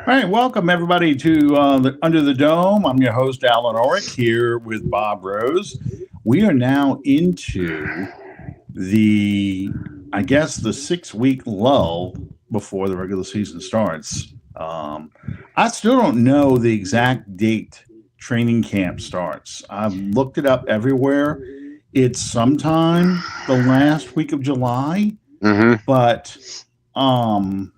All right, welcome everybody to Under the Dome. I'm your host, Allen Ulrich, here with Bob Rose. We are now into I guess, the 6 week lull before the regular season starts. I still don't know the exact date training camp starts. I've looked it up everywhere. It's sometime the last week of July, Mm-hmm. but um,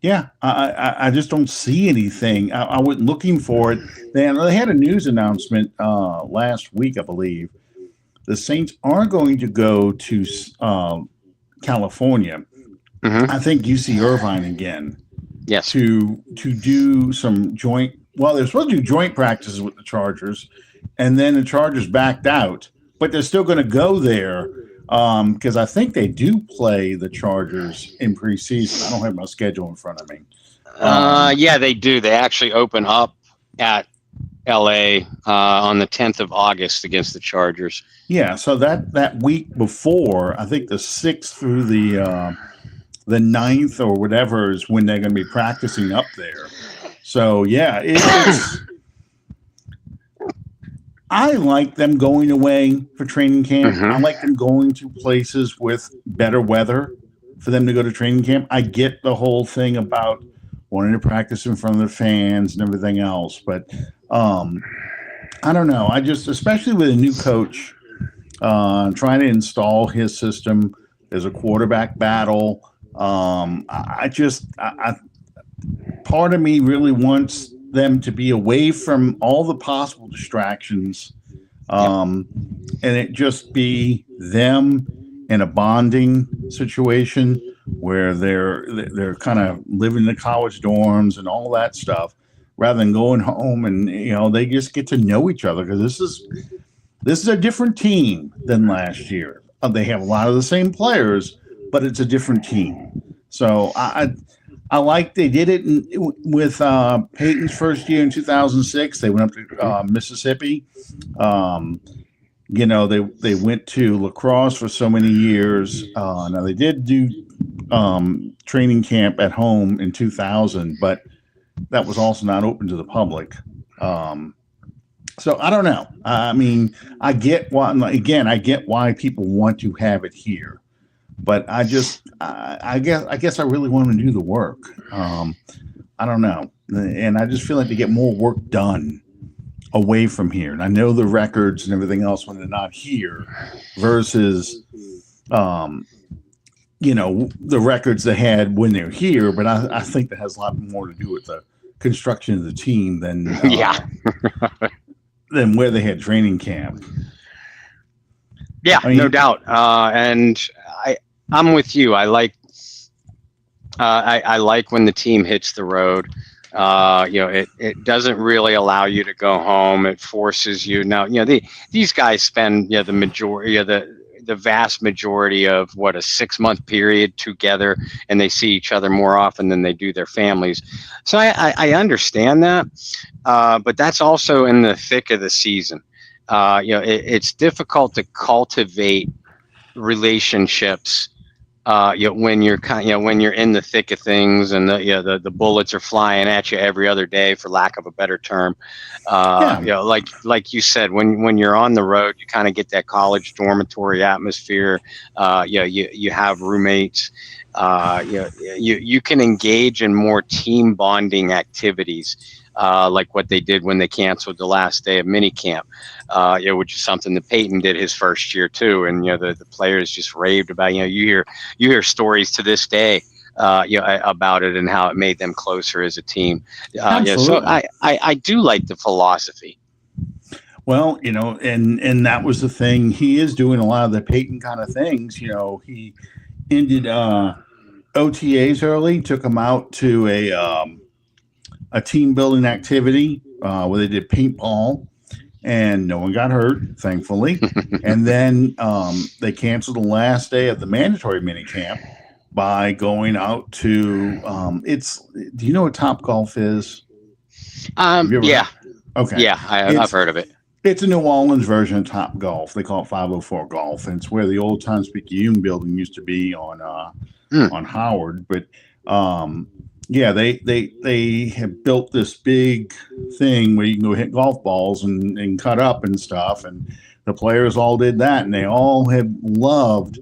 yeah, I just don't see anything. I went looking for it. They had a news announcement last week, I believe. The Saints are going to go to California. Mm-hmm. I think UC Irvine again Yes. to do some joint. Well, they're supposed to do joint practices with the Chargers, and then the Chargers backed out, but they're still going to go there because I think they do play the Chargers in preseason. I don't have my schedule in front of me. Yeah, they do. They actually open up at LA on the 10th of August against the Chargers. Yeah, so that week before, I think the 6th through the 9th or whatever is when they're going to be practicing up there. So yeah, it's I like them going away for training camp. Mm-hmm. I like them going to places with better weather for them to go to training camp. I get the whole thing about wanting to practice in front of the fans and everything else, but I don't know. I just, especially with a new coach, trying to install his system. There's a quarterback battle. Part of me really wants them to be away from all the possible distractions, and it just be them in a bonding situation where they're kind of living in the college dorms and all that stuff, rather than going home and they just get to know each other, because this is a different team than last year. They have a lot of the same players, but it's a different team. So I like they did it with Peyton's first year in 2006. They went up to Mississippi. They went to lacrosse for so many years. Now they did do training camp at home in 2000, but that was also not open to the public. So I don't know. I mean, I get why people want to have it here, but I guess I really want to do the work. I don't know, and I just feel like they get more work done away from here. And I know the records and everything else when they're not here, versus the records they had when they're here. But I think that has a lot more to do with the construction of the team than than where they had training camp. Yeah, I mean, no doubt. And I'm with you. I like when the team hits the road. It doesn't really allow you to go home. It forces you. Now, these guys spend the vast majority of a 6-month period together, and they see each other more often than they do their families. So I understand that, but that's also in the thick of the season. It's difficult to cultivate relationships when you're when you're in the thick of things, and the bullets are flying at you every other day, for lack of a better term. Like you said, when you're on the road, you kind of get that college dormitory atmosphere. You have roommates. You can engage in more team bonding activities, like what they did when they canceled the last day of minicamp, which is something that Peyton did his first year too. And the players just raved about. You hear stories to this day, about it and how it made them closer as a team. So I do like the philosophy. Well, and that was the thing. He is doing a lot of the Peyton kind of things. He ended OTAs early, took them out to a team building activity where they did paintball, and no one got hurt, thankfully. And then they canceled the last day of the mandatory minicamp by going out to do you know what Top Golf is? Yeah. Okay. Yeah, I've heard of it. It's a New Orleans version of Top Golf. They call it 504 Golf, and it's where the old Times Picayune building used to be on Howard. But Yeah, they have built this big thing where you can go hit golf balls and cut up and stuff, and the players all did that, and they all have loved,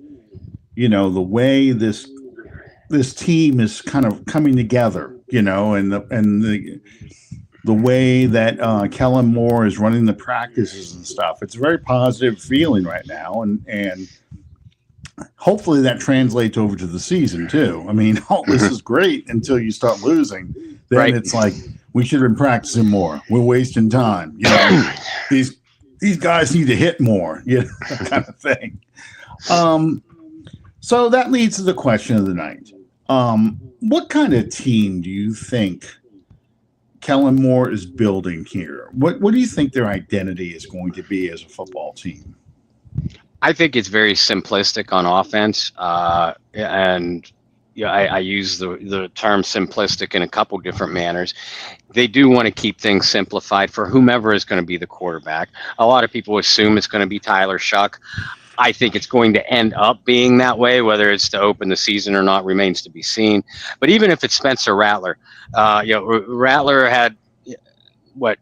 the way this team is kind of coming together, and the way that Kellen Moore is running the practices and stuff. It's a very positive feeling right now, and hopefully that translates over to the season too. I mean, all this is great until you start losing. Then Right. it's like we should have been practicing more. We're wasting time. These guys need to hit more. That kind of thing. So that leads to the question of the night. What kind of team do you think Kellen Moore is building here? What do you think their identity is going to be as a football team? I think it's very simplistic on offense, and I use the term simplistic in a couple different manners. They do want to keep things simplified for whomever is going to be the quarterback. A lot of people assume it's going to be Tyler Shuck. I think it's going to end up being that way. Whether it's to open the season or not remains to be seen. But even if it's Spencer Rattler, Rattler had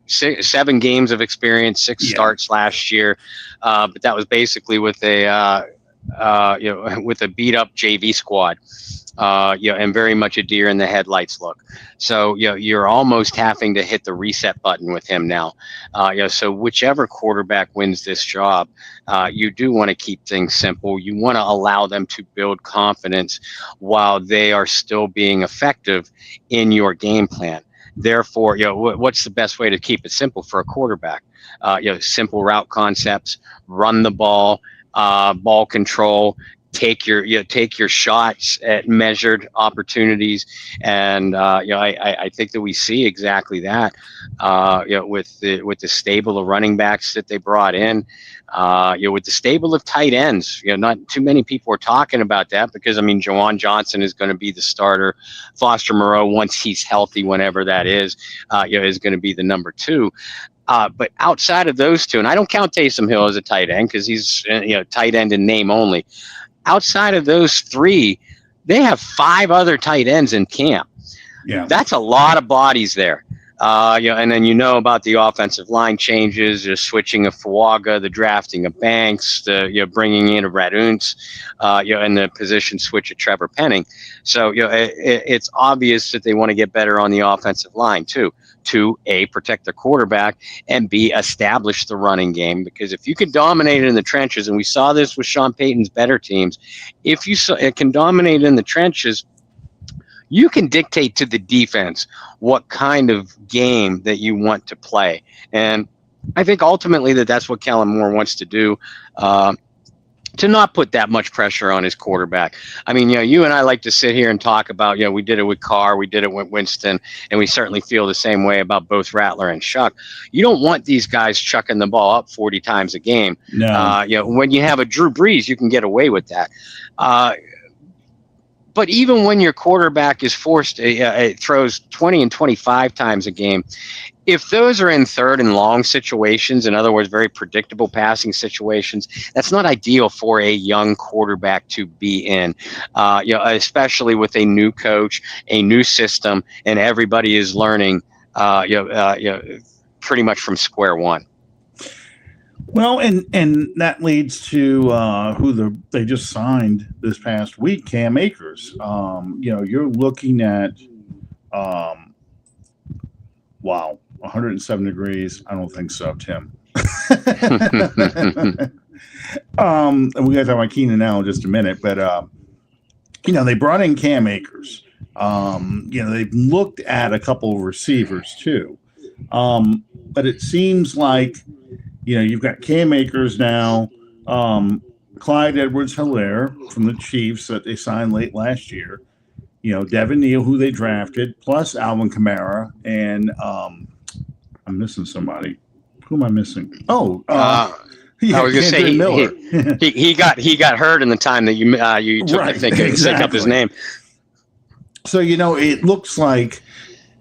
7 games of experience, 6 starts last year, but that was basically with a with a beat up JV squad, and very much a deer in the headlights look. So you're almost having to hit the reset button with him now. So whichever quarterback wins this job, you do want to keep things simple. You want to allow them to build confidence while they are still being effective in your game plan. Therefore, what's the best way to keep it simple for a quarterback? Simple route concepts, run the ball, ball control, take your shots at measured opportunities, and I think that we see exactly that. With the stable of running backs that they brought in, with the stable of tight ends. Not too many people are talking about that because Jawan Johnson is going to be the starter. Foster Moreau, once he's healthy, whenever that is going to be the number 2. But outside of those 2, and I don't count Taysom Hill as a tight end because he's tight end in name only. Outside of those 3, they have 5 other tight ends in camp. Yeah, that's a lot of bodies there. And then about the offensive line changes, the switching of Fuaga, the drafting of Banks, the bringing in of Raduns, and the position switch of Trevor Penning. So it's obvious that they want to get better on the offensive line too. To A, protect the quarterback, and B, establish the running game. Because if you can dominate in the trenches, and we saw this with Sean Payton's better teams, if you can dominate in the trenches, you can dictate to the defense what kind of game that you want to play. And I think ultimately that's what Kellen Moore wants to do, to not put that much pressure on his quarterback. You and I like to sit here and talk about, we did it with Carr, we did it with Winston, and we certainly feel the same way about both Rattler and Shuck. You don't want these guys chucking the ball up 40 times a game. No. When you have a Drew Brees, you can get away with that. But even when your quarterback is forced, it throws 20 and 25 times a game, if those are in third and long situations, in other words, very predictable passing situations, that's not ideal for a young quarterback to be in, especially with a new coach, a new system, and everybody is learning, pretty much from square one. Well, and that leads to who they just signed this past week, Cam Akers. You're looking at, wow, 107 degrees. I don't think so, Tim. And we got to talk about Keenan Allen in just a minute, but they brought in Cam Akers. They've looked at a couple of receivers too, but it seems like. You've got Cam Akers now, Clyde Edwards-Helaire from the Chiefs that they signed late last year, Devin Neal, who they drafted, plus Alvin Kamara, and I'm missing somebody. Who am I missing? Oh, I was going to say he got hurt in the time that you took, right, I think, exactly. Sync up his name. So it looks like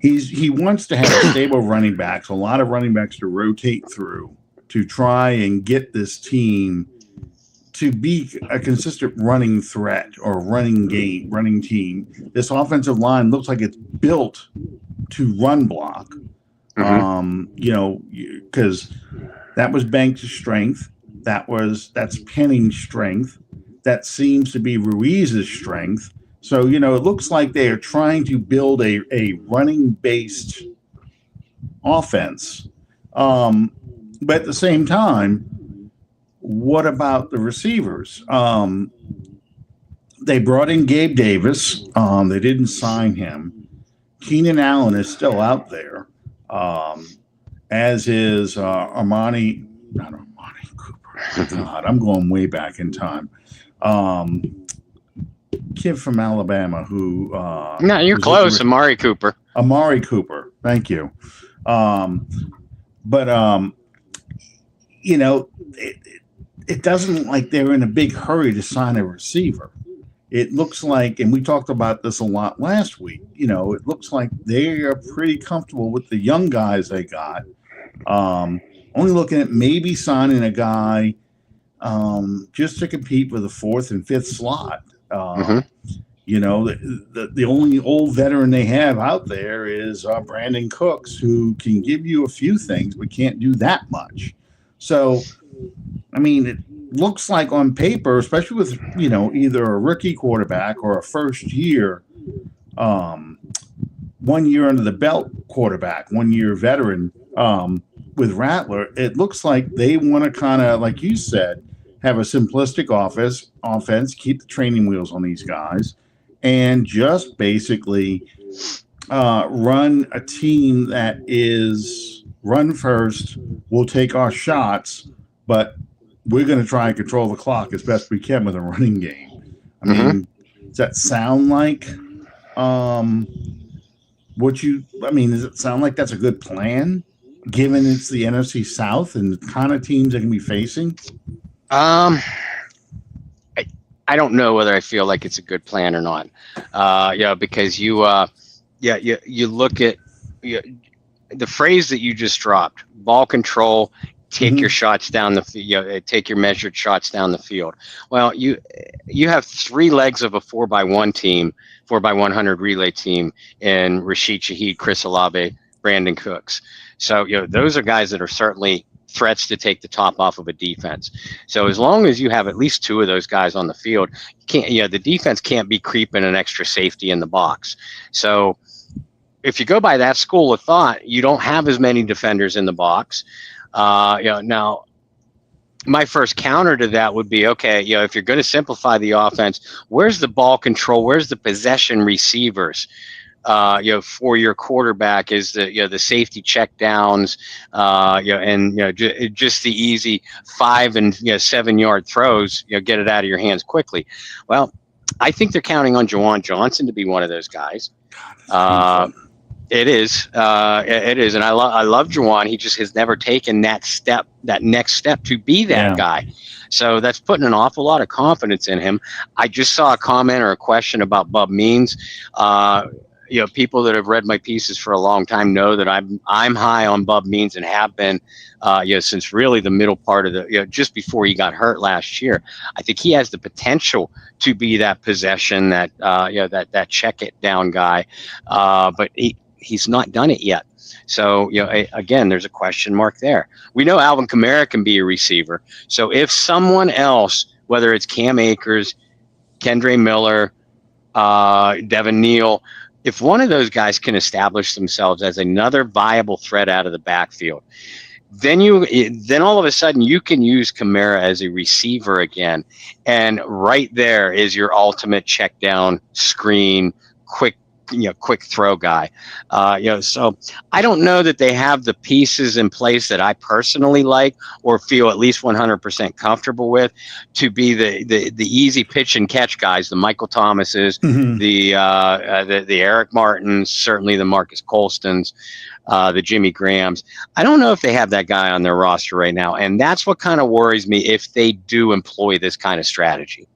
he wants to have stable running backs, a lot of running backs to rotate through, to try and get this team to be a consistent running threat or running team, this offensive line looks like it's built to run block. Because that was Banks' strength. That's Penning's strength. That seems to be Ruiz's strength. So, it looks like they are trying to build a running-based offense. But at the same time, what about the receivers? They brought in Gabe Davis. They didn't sign him. Keenan Allen is still out there, as is not Armani Cooper. God, I'm going way back in time. Kid from Alabama who no, you're close. Amari Cooper. Thank you. It doesn't like they're in a big hurry to sign a receiver. It looks like, and we talked about this a lot last week, it looks like they are pretty comfortable with the young guys they got. Only looking at maybe signing a guy just to compete with the fourth and fifth slot. The only old veteran they have out there is Brandon Cooks, who can give you a few things but can't do that much. So, it looks like on paper, especially with either a rookie quarterback or a first year, 1 year under the belt quarterback, 1 year veteran with Rattler, it looks like they want to kind of, like you said, have a simplistic offense, keep the training wheels on these guys, and just basically run a team that is run first. We'll take our shots, but we're going to try and control the clock as best we can with a running game. Does that sound like does it sound like that's a good plan, given it's the NFC South and the kind of teams they can be facing? I don't know whether I feel like it's a good plan or not. Because you look at the phrase that you just dropped: ball control. Take your shots down the field. Take your measured shots down the field. Well, you have three legs of a 4x1 team, 4x100 relay team, in Rashid Shaheed, Chris Olave, Brandon Cooks. So those are guys that are certainly threats to take the top off of a defense. So as long as you have at least two of those guys on the field, the defense can't be creeping an extra safety in the box. So if you go by that school of thought, you don't have as many defenders in the box. Now my first counter to that would be, okay, if you're going to simplify the offense, where's the ball control? Where's the possession receivers? For your quarterback is the safety check downs, just the easy 5 and 7 yard throws, get it out of your hands quickly. Well, I think they're counting on Juwan Johnson to be one of those guys. It is, and I love Juwan. He just has never taken that next step to be that guy. So that's putting an awful lot of confidence in him. I just saw a comment or a question about Bub Means. People that have read my pieces for a long time know that I'm high on Bub Means and have been, since really the middle part of just before he got hurt last year. I think he has the potential to be that possession, that check it down guy, but he's not done it yet. So, again, there's a question mark there. We know Alvin Kamara can be a receiver. So if someone else, whether it's Cam Akers, Kendre Miller, Devin Neal, if one of those guys can establish themselves as another viable threat out of the backfield, then all of a sudden you can use Kamara as a receiver again. And right there is your ultimate check down, screen, quick throw guy. So I don't know that they have the pieces in place that I personally like or feel at least 100% comfortable with to be the easy pitch and catch guys, the Michael Thomases, the Eric Martins, certainly the Marcus Colstons, the Jimmy Grahams. I don't know if they have that guy on their roster right now, and that's what kind of worries me if they do employ this kind of strategy.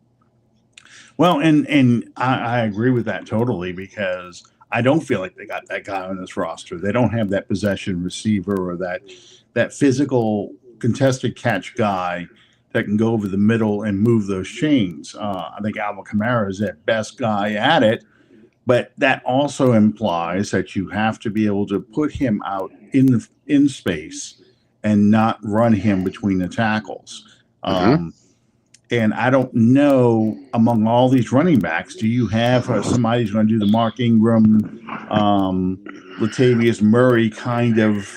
Well, and I agree with that totally, because I don't feel like they got that guy on this roster. They don't have that possession receiver or that physical contested catch guy that can go over the middle and move those chains. I think Alvin Kamara is that best guy at it, but that also implies that you have to be able to put him out in space and not run him between the tackles. Mm-hmm. And I don't know, among all these running backs, do you have somebody who's going to do the Mark Ingram, Latavius Murray kind of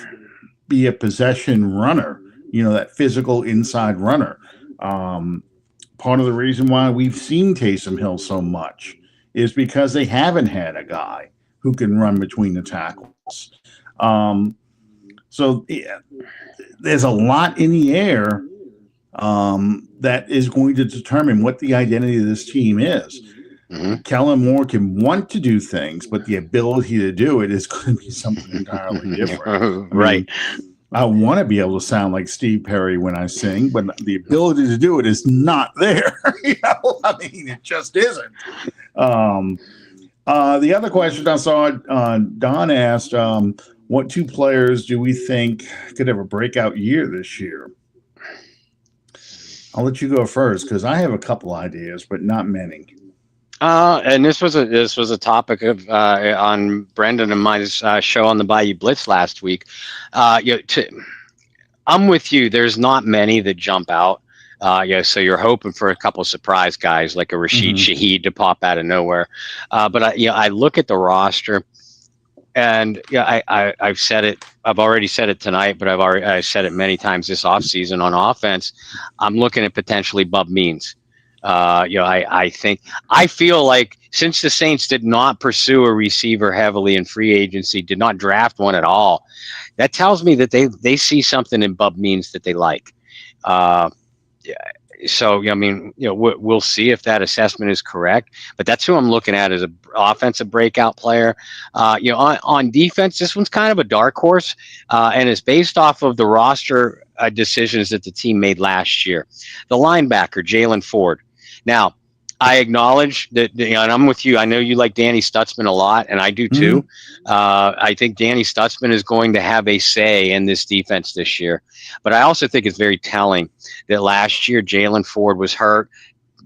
be a possession runner, that physical inside runner? Part of the reason why we've seen Taysom Hill so much is because they haven't had a guy who can run between the tackles. So there's a lot in the air that is going to determine what the identity of this team is. Mm-hmm. Kellen Moore can want to do things, but the ability to do it is going to be something entirely different. Right. I want to be able to sound like Steve Perry when I sing, but the ability to do it is not there. It just isn't. The other question I saw, Don asked, what two players do we think could have a breakout year this year? I'll let you go first because I have a couple ideas, but not many. And this was a topic of on Brendan and my show on the Bayou Blitz last week. I'm with you. There's not many that jump out. So you're hoping for a couple of surprise guys like a Rashid Shaheed to pop out of nowhere. But I look at the roster. And I've said it. I've already said it tonight, but I've said it many times this offseason on offense. I'm looking at potentially Bub Means. I feel like since the Saints did not pursue a receiver heavily in free agency, did not draft one at all, that tells me that they see something in Bub Means that they like. So, we'll see if that assessment is correct, but that's who I'm looking at as an offensive breakout player. On defense, this one's kind of a dark horse, and it's based off of the roster decisions that the team made last year. The linebacker, Jalen Ford. Now, I acknowledge that, and I'm with you. I know you like Danny Stutzman a lot, and I do too. I think Danny Stutzman is going to have a say in this defense this year. But I also think it's very telling that last year Jalen Ford was hurt,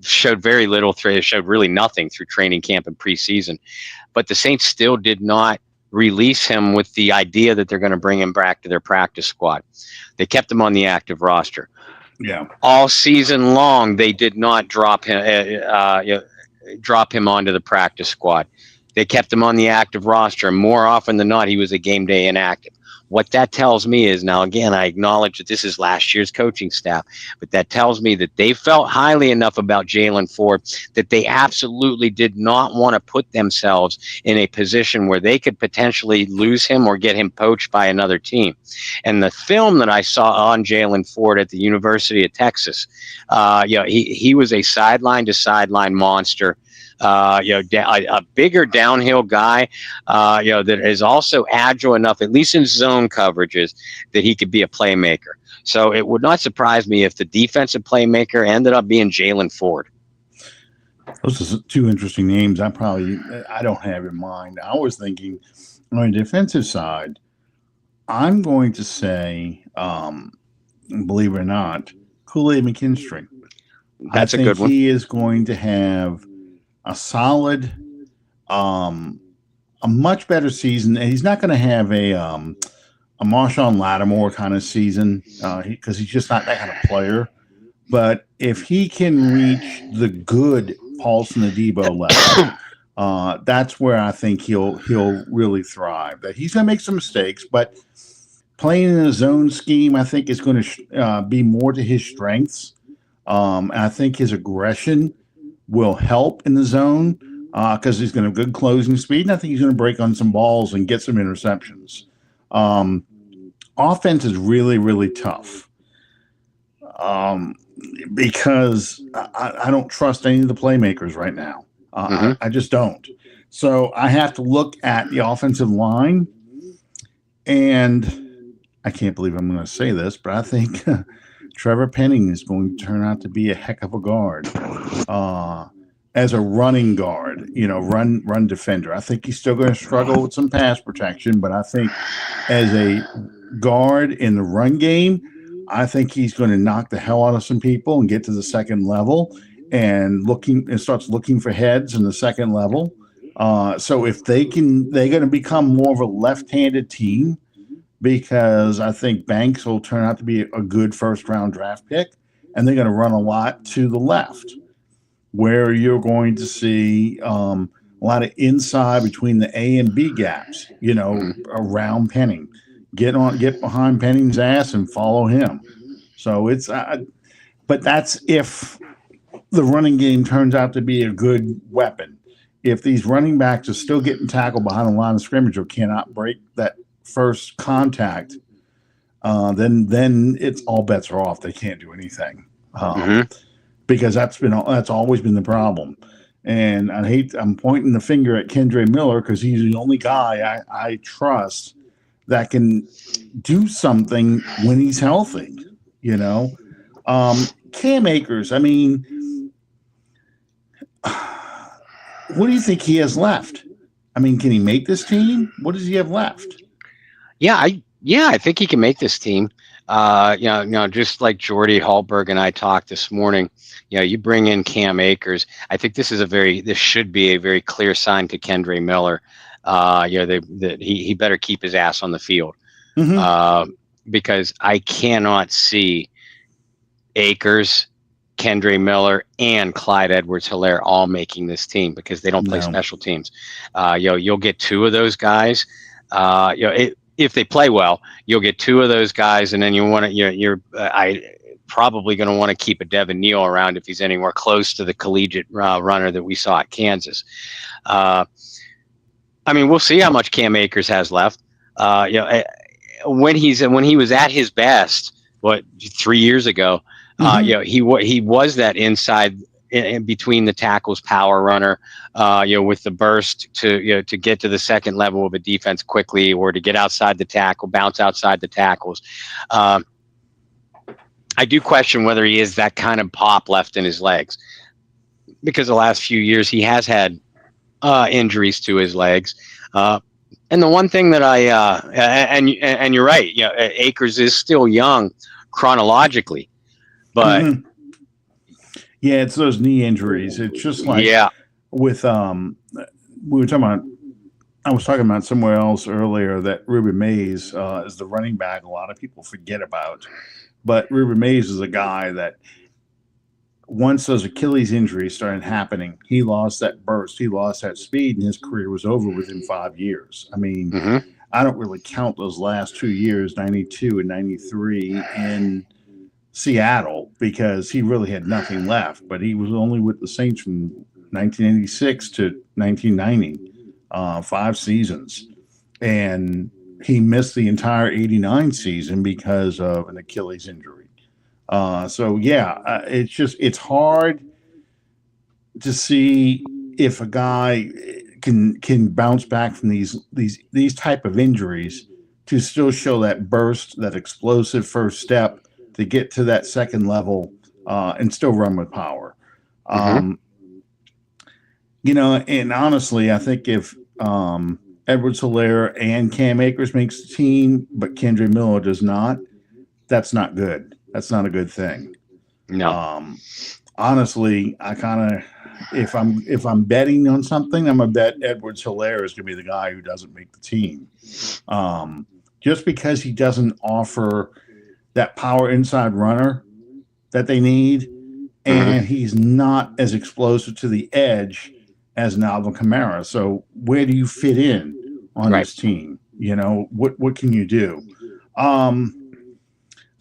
showed very little showed really nothing through training camp and preseason. But the Saints still did not release him with the idea that they're going to bring him back to their practice squad. They kept him on the active roster. Yeah. All season long, they did not drop him onto the practice squad. They kept him on the active roster, and more often than not, he was a game day inactive. What that tells me is, now again, I acknowledge that this is last year's coaching staff, but that tells me that they felt highly enough about Jalen Ford that they absolutely did not want to put themselves in a position where they could potentially lose him or get him poached by another team. And the film that I saw on Jalen Ford at the University of Texas, he was a sideline to sideline monster. A bigger downhill guy, that is also agile enough, at least in zone coverages, that he could be a playmaker. So it would not surprise me if the defensive playmaker ended up being Jalen Ford. Those are two interesting names I don't have in mind. I was thinking on the defensive side, I'm going to say, believe it or not, Kool-Aid McKinstry. That's a good one. He is going to have a solid, a much better season. And he's not going to have a Marshawn Lattimore kind of season because he's just not that kind of player. But if he can reach the good Paulson Adebo level, that's where I think he'll really thrive. That he's going to make some mistakes, but playing in a zone scheme, I think, is going to be more to his strengths. And I think his aggression will help in the zone because he's going to have good closing speed, and I think he's going to break on some balls and get some interceptions. Offense is really, really tough because I don't trust any of the playmakers right now. I just don't. So I have to look at the offensive line, and I can't believe I'm going to say this, but I think Trevor Penning is going to turn out to be a heck of a guard as a running guard, run defender. I think he's still going to struggle with some pass protection, but I think as a guard in the run game, I think he's going to knock the hell out of some people and get to the second level and starts looking for heads in the second level. So if they're going to become more of a left-handed team, because I think Banks will turn out to be a good first-round draft pick, and they're going to run a lot to the left, where you're going to see a lot of inside between the A and B gaps, around Penning. Get behind Penning's ass and follow him. So but that's if the running game turns out to be a good weapon. If these running backs are still getting tackled behind the line of scrimmage or cannot break that first contact, then it's all bets are off. They can't do anything because that's always been the problem. And I'm pointing the finger at Kendre Miller because he's the only guy I trust that can do something when he's healthy. Cam Akers. I mean, what do you think he has left? I mean, can he make this team? What does he have left? Yeah, I think he can make this team. Just like Jordy Hallberg and I talked this morning, you bring in Cam Akers. I think this should be a very clear sign to Kendre Miller. That he better keep his ass on the field, because I cannot see Akers, Kendre Miller, and Clyde Edwards-Helaire all making this team because they don't play special teams. You'll get two of those guys. If they play well, you'll get two of those guys, and then you're probably going to want to keep a Devin Neal around if he's anywhere close to the collegiate runner that we saw at Kansas. I mean, we'll see how much Cam Akers has left. When he was at his best, 3 years ago, he was that inside in between the tackles power runner, with the burst to get to the second level of a defense quickly, or to get outside the tackle, bounce outside the tackles. I do question whether he is that kind of pop left in his legs, because the last few years he has had injuries to his legs. And the one thing that and you're right, Akers is still young chronologically, but it's those knee injuries. It's just like with we were talking about. I was talking about somewhere else earlier that Ruben Mays is the running back a lot of people forget about, but Ruben Mays is a guy that once those Achilles injuries started happening, he lost that burst, he lost that speed, and his career was over within 5 years. I mean, I don't really count those last 2 years, 92 and 93 in Seattle, because he really had nothing left, but he was only with the Saints from 1986 to 1990, 5 seasons. And he missed the entire 89 season because of an Achilles injury. It's hard to see if a guy can bounce back from these type of injuries to still show that burst, that explosive first step to get to that second level and still run with power. And honestly, I think if Edwards-Helaire and Cam Akers makes the team, but Kendre Miller does not, that's not good. That's not a good thing. No. Honestly, I kind of, if I'm betting on something, I'm gonna bet Edwards-Helaire is gonna be the guy who doesn't make the team, just because he doesn't offer that power inside runner that they need, and he's not as explosive to the edge as an Alvin Kamara. So where do you fit in on this team? What can you do?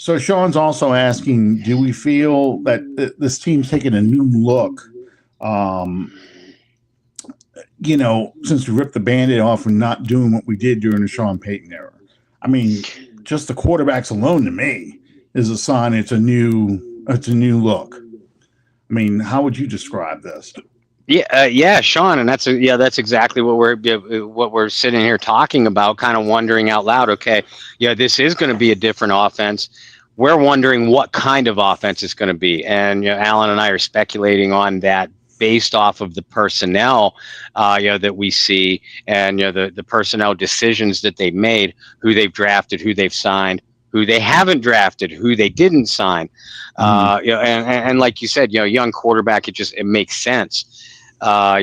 So Sean's also asking, do we feel that this team's taking a new look, since we ripped the Band-Aid off and not doing what we did during the Sean Payton era? I mean, just the quarterbacks alone to me is a sign it's a new look. I mean, how would you describe this? Sean, and that's exactly what we're sitting here talking about, kind of wondering out loud. Okay, this is going to be a different offense. We're wondering what kind of offense it's going to be, and Alan and I are speculating on that based off of the personnel, that we see, and the personnel decisions that they've made, who they've drafted, who they've signed, who they haven't drafted, who they didn't sign. And like you said, young quarterback, it makes sense. That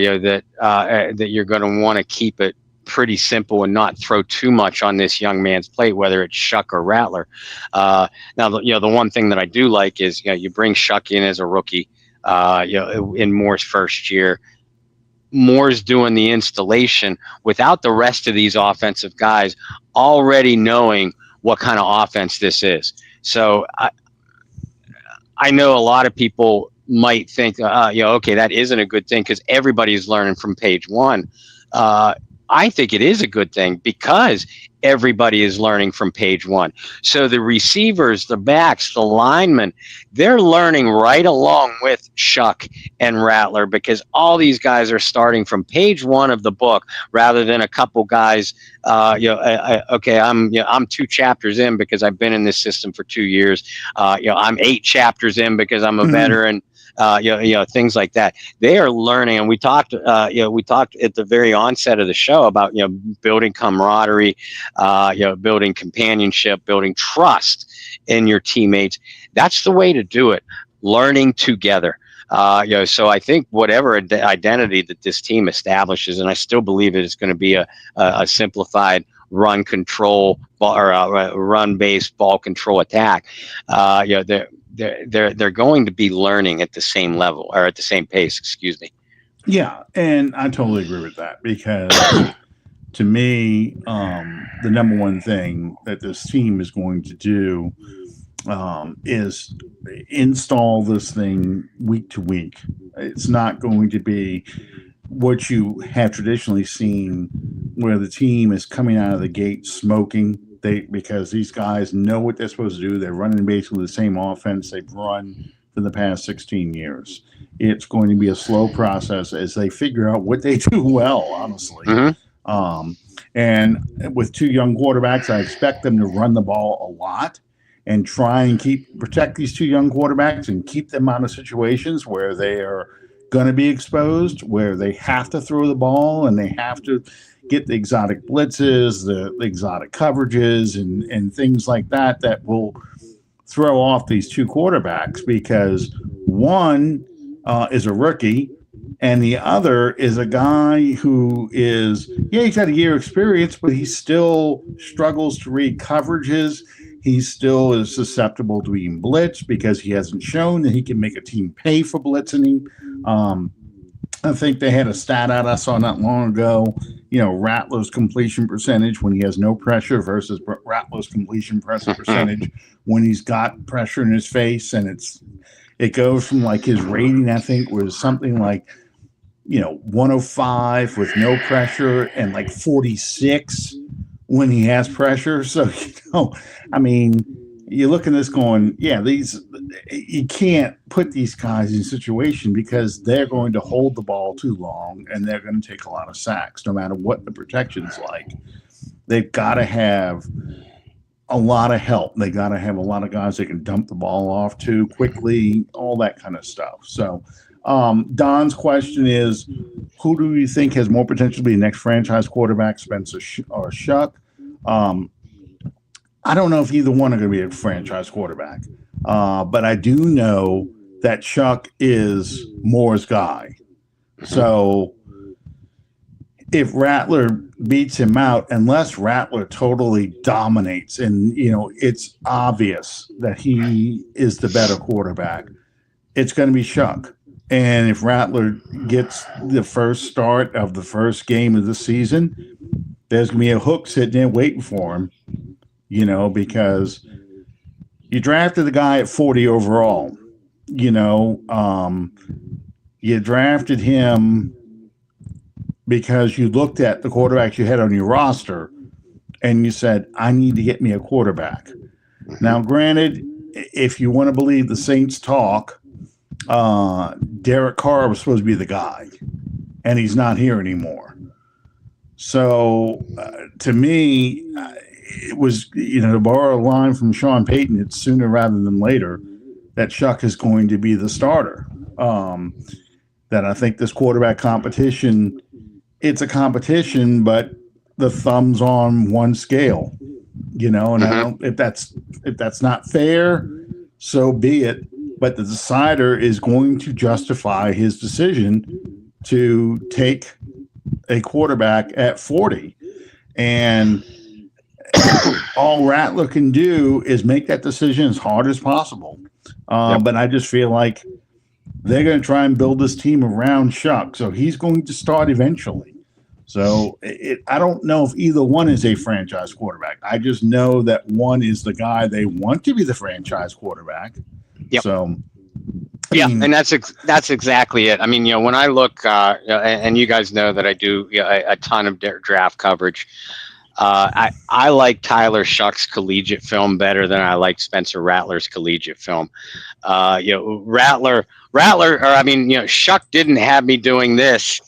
you're going to want to keep it pretty simple and not throw too much on this young man's plate, whether it's Shuck or Rattler. Now, the one thing that I do like is, you bring Shuck in as a rookie, in Moore's first year. Moore's doing the installation without the rest of these offensive guys already knowing what kind of offense this is. So I know a lot of people might think, okay, that isn't a good thing because everybody's learning from page one. I think it is a good thing because everybody is learning from page one. So the receivers, the backs, the linemen, they're learning right along with Shuck and Rattler because all these guys are starting from page one of the book rather than a couple guys. Okay, I'm 2 chapters in because I've been in this system for 2 years. I'm 8 chapters in because I'm a veteran. Things like that. They are learning, and we talked at the very onset of the show about building camaraderie, building companionship, building trust in your teammates. That's the way to do it. Learning together. So I think whatever identity that this team establishes, and I still believe it is going to be a simplified run control or a run-based ball control attack. They're going to be learning at the same level or at the same pace. Excuse me. Yeah, and I totally agree with that because to me, the number one thing that this team is going to do is install this thing week to week. It's not going to be what you have traditionally seen where the team is coming out of the gate smoking. Because these guys know what they're supposed to do. They're running basically the same offense they've run for the past 16 years. It's going to be a slow process as they figure out what they do well, honestly. And with 2 young quarterbacks, I expect them to run the ball a lot and try and protect these 2 young quarterbacks and keep them out of situations where they are going to be exposed, where they have to throw the ball and they have to get the exotic blitzes, the exotic coverages, and things like that will throw off these 2 quarterbacks because one is a rookie and the other is a guy who he's had a year experience, but he still struggles to read coverages. He still is susceptible to being blitzed because he hasn't shown that he can make a team pay for blitzing him. I think they had a stat out I saw not long ago, Rattler's completion percentage when he has no pressure versus Rattler's completion percentage when he's got pressure in his face. And it goes from like his rating, I think, was something like, 105 with no pressure and like 46 when he has pressure. So, you look at this going, you can't put these guys in a situation because they're going to hold the ball too long and they're going to take a lot of sacks no matter what the protection's like. They've got to have a lot of help. They got to have a lot of guys they can dump the ball off to quickly, all that kind of stuff. So Don's question is, who do you think has more potential to be the next franchise quarterback, Spencer or Shuck? I don't know if either one are going to be a franchise quarterback, but I do know that Shuck is Moore's guy. So if Rattler beats him out, unless Rattler totally dominates and, it's obvious that he is the better quarterback, it's going to be Shuck. And if Rattler gets the first start of the first game of the season, there's going to be a hook sitting there waiting for him. Because you drafted the guy at 40 overall. You drafted him because you looked at the quarterbacks you had on your roster and you said, I need to get me a quarterback. Now, granted, if you want to believe the Saints talk, Derek Carr was supposed to be the guy, and he's not here anymore. So, to me, it was, to borrow a line from Sean Payton, it's sooner rather than later that Shuck is going to be the starter. That I think this quarterback competition, it's a competition, but the thumb's on one scale. And I don't, if that's not fair, so be it. But the decider is going to justify his decision to take a quarterback at 40. And all Rattler can do is make that decision as hard as possible. But I just feel like they're going to try and build this team around Shuck. So he's going to start eventually. So I don't know if either one is a franchise quarterback. I just know that one is the guy they want to be the franchise quarterback. Yep. So, and that's exactly it. I mean, when I look, and you guys know that I do a ton of draft coverage. I like Tyler Shuck's collegiate film better than I like Spencer Rattler's collegiate film. Shuck didn't have me doing this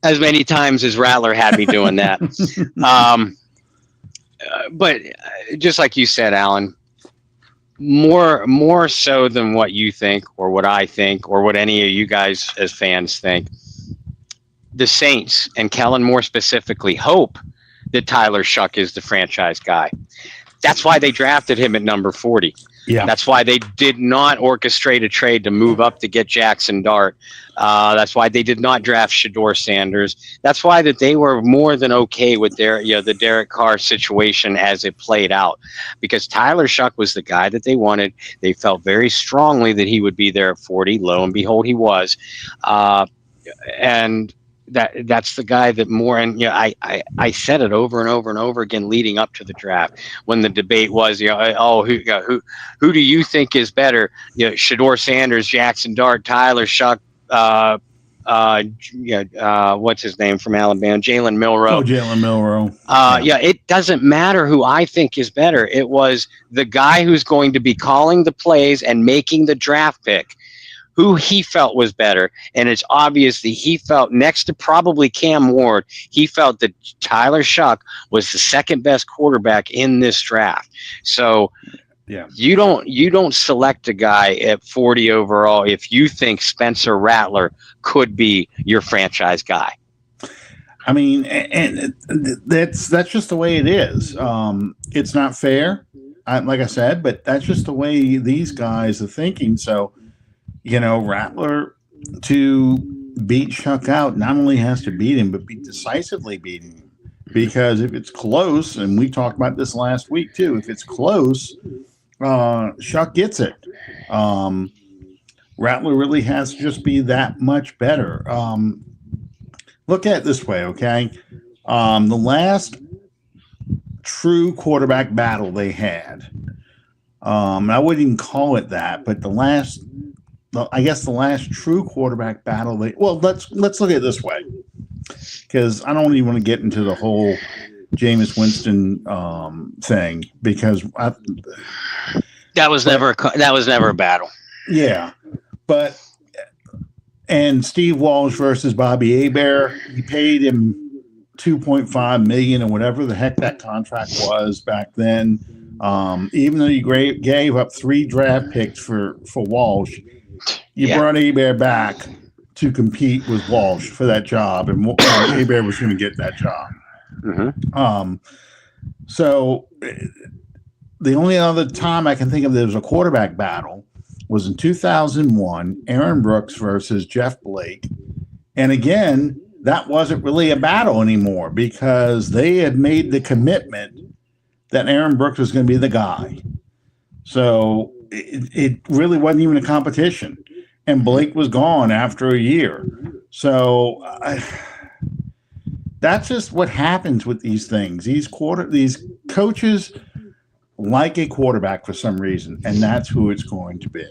as many times as Rattler had me doing that. But just like you said, Alan, more so than what you think or what I think or what any of you guys as fans think, the Saints and Kellen Moore specifically hope that Tyler Shuck is the franchise guy. That's why they drafted him at number 40. Yeah. That's why they did not orchestrate a trade to move up to get Jackson Dart. That's why they did not draft Shedeur Sanders. That's why that they were more than okay with the Derek Carr situation as it played out, because Tyler Shuck was the guy that they wanted. They felt very strongly that he would be there at 40. Lo and behold, he was. And that's the guy that Moore, and I said it over and over and over again leading up to the draft when the debate was who do you think is better, Shedeur Sanders, Jackson Dart, Tyler Shuck, what's his name from Alabama, Jalen Milroe. Jalen Milroe. It doesn't matter who I think is better. It was the guy who's going to be calling the plays and making the draft pick who he felt was better. And it's obvious that he felt, next to probably Cam Ward, he felt that Tyler Shuck was the second best quarterback in this draft. So you don't select a guy at 40 overall if you think Spencer Rattler could be your franchise guy. I mean, and that's just the way it is. It's not fair, like I said, but that's just the way these guys are thinking. So, Rattler, to beat Shuck out, not only has to beat him, but be decisively beating him. Because if it's close, and we talked about this last week too, if it's close, Shuck gets it. Rattler really has to just be that much better. Look at it this way, okay? The last true quarterback battle they had, I wouldn't even call it that, but the last true quarterback battle. Let's look at it this way, because I don't even want to get into the whole Jameis Winston thing, because that was never a battle. Yeah, and Steve Walsh versus Bobby Hebert, he paid him $2.5 million or whatever the heck that contract was back then. Even though you gave up 3 draft picks for Walsh. You brought Hebert back to compete with Walsh for that job, and Hebert was going to get that job. Mm-hmm. So the only other time I can think of there was a quarterback battle was in 2001, Aaron Brooks versus Jeff Blake. And again, that wasn't really a battle anymore because they had made the commitment that Aaron Brooks was going to be the guy. So it really wasn't even a competition. And Blake was gone after a year. So that's just what happens with these things. These coaches like a quarterback for some reason, and that's who it's going to be.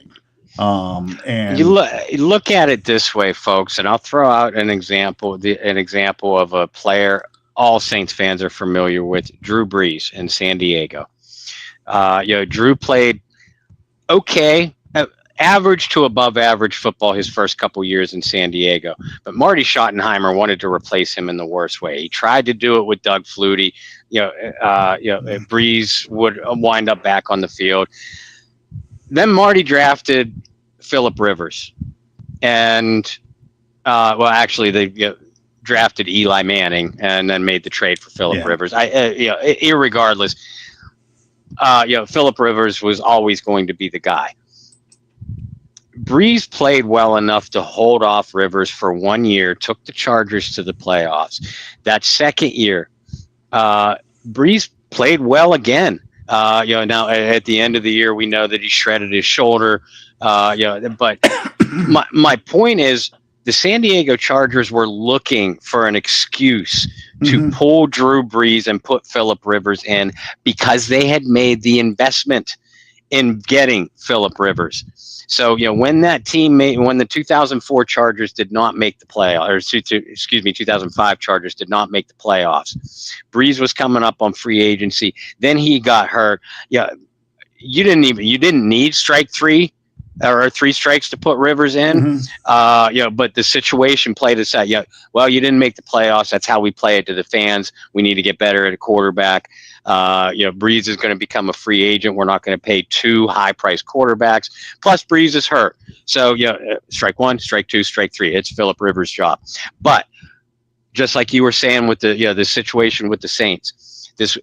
And you look at it this way, folks, and I'll throw out an example of a player all Saints fans are familiar with, Drew Brees in San Diego. Drew played okay, average to above average football his first couple years in San Diego, but Marty Schottenheimer wanted to replace him in the worst way. He tried to do it with Doug Flutie. Brees would wind up back on the field. Then Marty drafted Phillip Rivers, and they drafted Eli Manning and then made the trade for Phillip Rivers. Irregardless, Phillip Rivers was always going to be the guy. Breeze played well enough to hold off Rivers for 1 year, took the Chargers to the playoffs. That second year, Breeze played well again. Now at the end of the year, we know that he shredded his shoulder. But my point is, the San Diego Chargers were looking for an excuse to pull Drew Brees and put Phillip Rivers in because they had made the investment in getting Phillip Rivers. So, when the 2004 Chargers did not make the playoffs, or 2005 Chargers did not make the playoffs, Brees was coming up on free agency. Then he got hurt. You didn't need strike three or three strikes to put Rivers in. But the situation played us out. You didn't make the playoffs. That's how we play it to the fans. We need to get better at a quarterback. Breeze is going to become a free agent. We're not going to pay two high-priced quarterbacks. Plus, Breeze is hurt. So, strike one, strike two, strike three. It's Phillip Rivers' job. But just like you were saying with the situation with the Saints,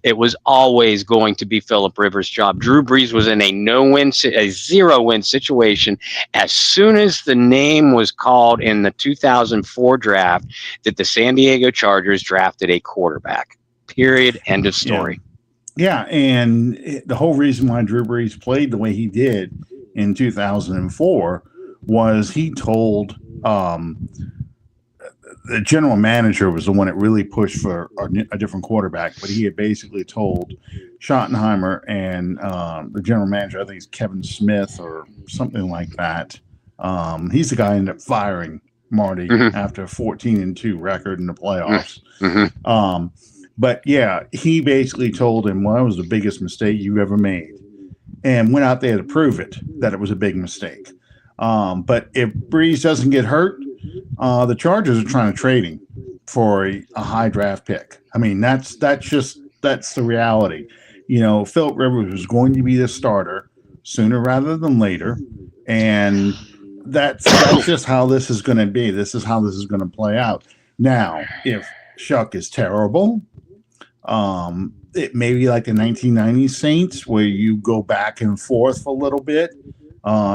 it was always going to be Phillip Rivers' job. Drew Brees was in a zero-win situation as soon as the name was called in the 2004 draft that the San Diego Chargers drafted a quarterback. Period. End of story. Yeah, and the whole reason why Drew Brees played the way he did in 2004 was he told the general manager was the one that really pushed for a different quarterback, but he had basically told Schottenheimer and the general manager, I think it's Kevin Smith or something like that. He's the guy who ended up firing Marty after a 14-2 record in the playoffs. But yeah, he basically told him, well, it was the biggest mistake you ever made, and went out there to prove it, that it was a big mistake. But if Breeze doesn't get hurt, the Chargers are trying to trade him for a high draft pick. I mean, that's the reality. Phillip Rivers was going to be the starter sooner rather than later, and that's just how this is going to be. This is how this is going to play out. Now, if Shuck is terrible, it may be like the 1990s Saints where you go back and forth a little bit,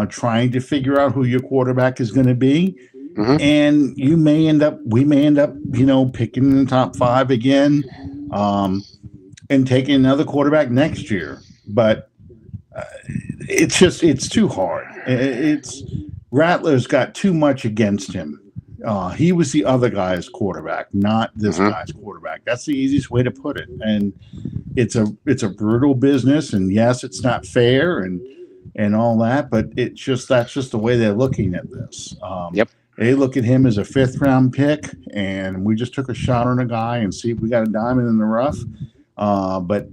trying to figure out who your quarterback is going to be. And we may end up, picking in the top 5 again, and taking another quarterback next year. But it's too hard. Rattler's got too much against him. He was the other guy's quarterback, not this guy's quarterback. That's the easiest way to put it. And it's a brutal business. And yes, it's not fair and all that, but that's just the way they're looking at this. They look at him as a 5th-round pick, and we just took a shot on a guy and see if we got a diamond in the rough. But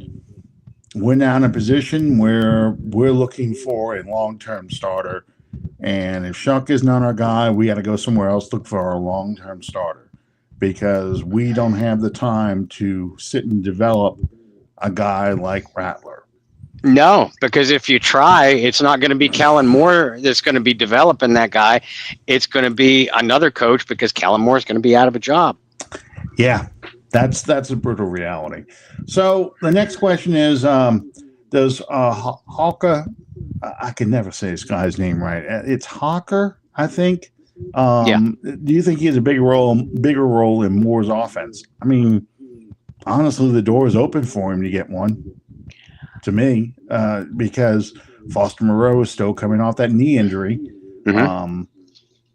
we're now in a position where we're looking for a long-term starter. And if Shuck is not our guy, we got to go somewhere else, look for our long-term starter, because we don't have the time to sit and develop a guy like Rattler. No, because if you try, it's not going to be Kellen Moore that's going to be developing that guy. It's going to be another coach, because Kellen Moore is going to be out of a job. Yeah, that's a brutal reality. So the next question is, does Hawker? I can never say this guy's name right. It's Hawker, I think. Do you think he has a bigger role in Moore's offense? I mean, honestly, the door is open for him to get one. To me, because Foster Moreau is still coming off that knee injury.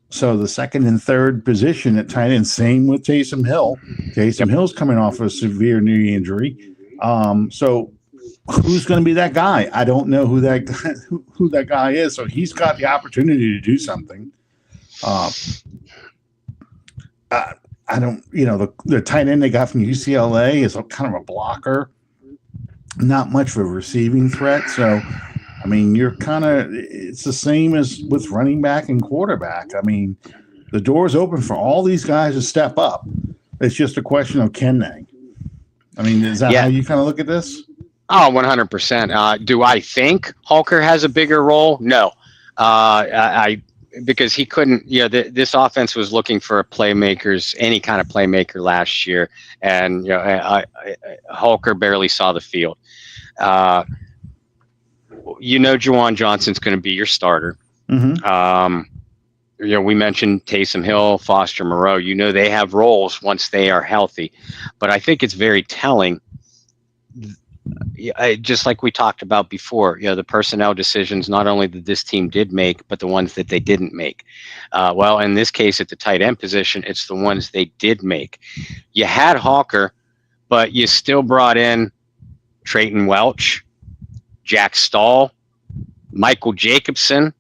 So the second and third position at tight end, same with Taysom Hill. Taysom Hill's coming off a severe knee injury. So who's going to be that guy? I don't know who that guy is. So he's got the opportunity to do something. I don't, the tight end they got from UCLA is kind of a blocker. Not much of a receiving threat. So, I mean, it's the same as with running back and quarterback. I mean, the door's open for all these guys to step up. It's just a question of can they? I mean, is that how you kind of look at this? Oh, 100%. Do I think Hawker has a bigger role? No. Because he couldn't, this offense was looking for any kind of playmaker last year. And, Hawker barely saw the field. Juwan Johnson's going to be your starter. Mm-hmm. We mentioned Taysom Hill, Foster Moreau. They have roles once they are healthy, but I think it's very telling. Just like we talked about before, the personnel decisions, not only that this team did make, but the ones that they didn't make. Well, in this case, at the tight end position, it's the ones they did make. You had Hawker, but you still brought in Trayton Welch, Jack Stahl, Michael Jacobson.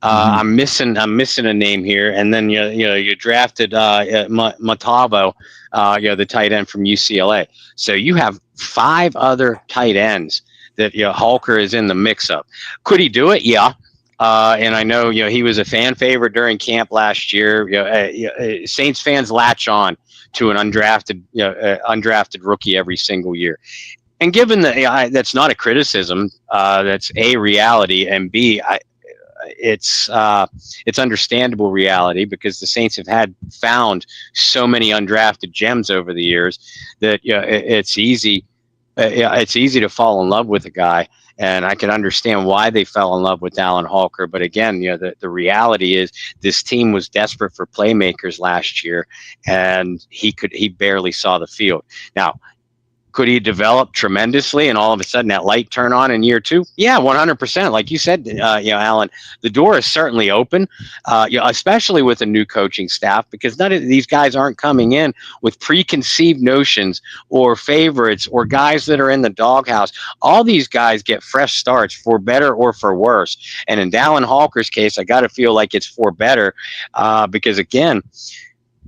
I'm missing a name here, and then you drafted Matavo, the tight end from UCLA. So you have 5 other tight ends that Hawker is in the mix of. Could he do it? Yeah. And I know he was a fan favorite during camp last year. Saints fans latch on to an undrafted rookie every single year. And given that that's not a criticism, that's A, reality, and B, it's understandable reality, because the Saints have found so many undrafted gems over the years that it's easy to fall in love with a guy. And I can understand why they fell in love with Alan Hawker. But again, the reality is this team was desperate for playmakers last year, and he barely saw the field. Now, could he develop tremendously and all of a sudden that light turn on in year 2? Yeah, 100%. Like you said, Alan, the door is certainly open, especially with a new coaching staff, because none of these guys aren't coming in with preconceived notions or favorites or guys that are in the doghouse. All these guys get fresh starts, for better or for worse. And in Dallin Hawker's case, I got to feel like it's for better, because again,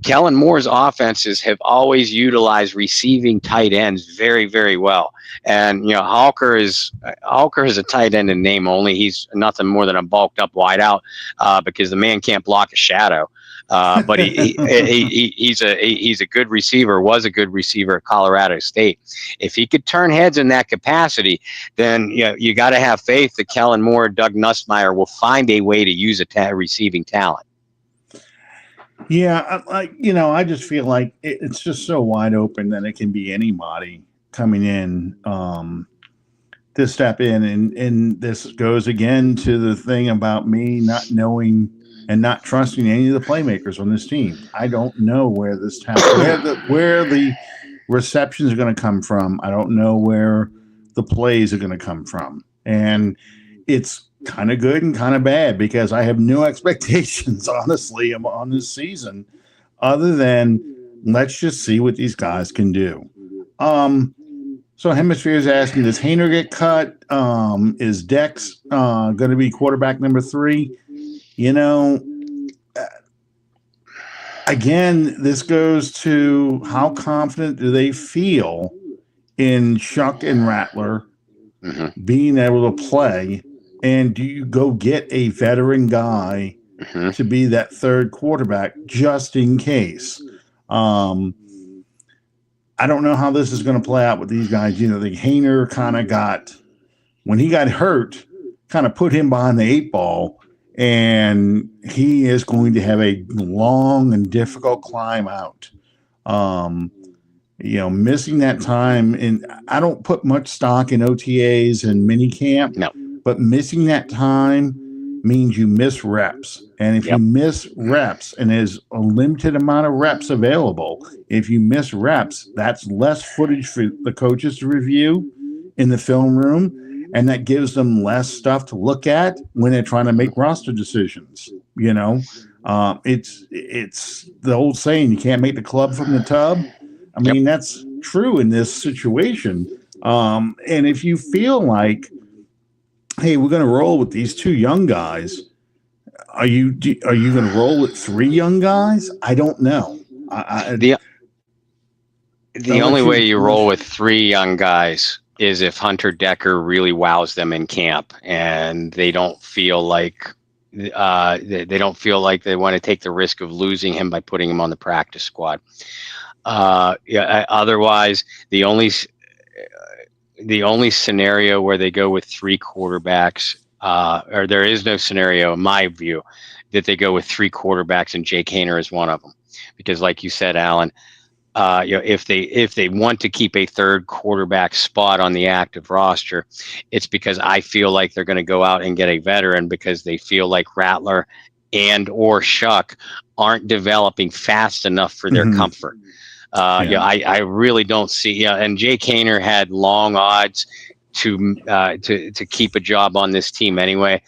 Kellen Moore's offenses have always utilized receiving tight ends very, very well. And, Hawker is a tight end in name only. He's nothing more than a bulked up wideout, because the man can't block a shadow. But he's a good receiver, was a good receiver at Colorado State. If he could turn heads in that capacity, then you got to have faith that Kellen Moore, Doug Nussmeier will find a way to use a receiving talent. Yeah, I just feel like it's just so wide open that it can be anybody coming in to step in, and this goes again to the thing about me not knowing and not trusting any of the playmakers on this team. I don't know where this talent, where the receptions are going to come from. I don't know where the plays are going to come from, and it's kind of good and kind of bad, because I have no expectations, honestly, on this season, other than let's just see what these guys can do. So Hemisphere is asking, does Haener get cut? Is Dex going to be quarterback number 3? Again, this goes to how confident do they feel in Shuck and Rattler being able to play. And do you go get a veteran guy to be that third quarterback just in case? I don't know how this is going to play out with these guys. The Haener kind of got, when he got hurt, kind of put him behind the 8 ball, and he is going to have a long and difficult climb out. Missing that time, and I don't put much stock in OTAs and mini camp. No. But missing that time means you miss reps. And if you miss reps, and there's a limited amount of reps available, if you miss reps, that's less footage for the coaches to review in the film room. And that gives them less stuff to look at when they're trying to make roster decisions. It's the old saying, you can't make the club from the tub. I mean, that's true in this situation. And if you feel like, hey, we're going to roll with these 2 young guys, are you going to roll with 3 young guys? I don't know. The only way you roll with 3 young guys is if Hunter Decker really wows them in camp, and they don't feel like they want to take the risk of losing him by putting him on the practice squad. Otherwise, the only scenario where they go with 3 quarterbacks, or there is no scenario, in my view, that they go with 3 quarterbacks and Jake Haener is one of them. Because like you said, Alan, if they want to keep a third quarterback spot on the active roster, it's because I feel like they're going to go out and get a veteran because they feel like Rattler and or Shuck aren't developing fast enough for their comfort. I really don't see. And Jake Haener had long odds to keep a job on this team anyway.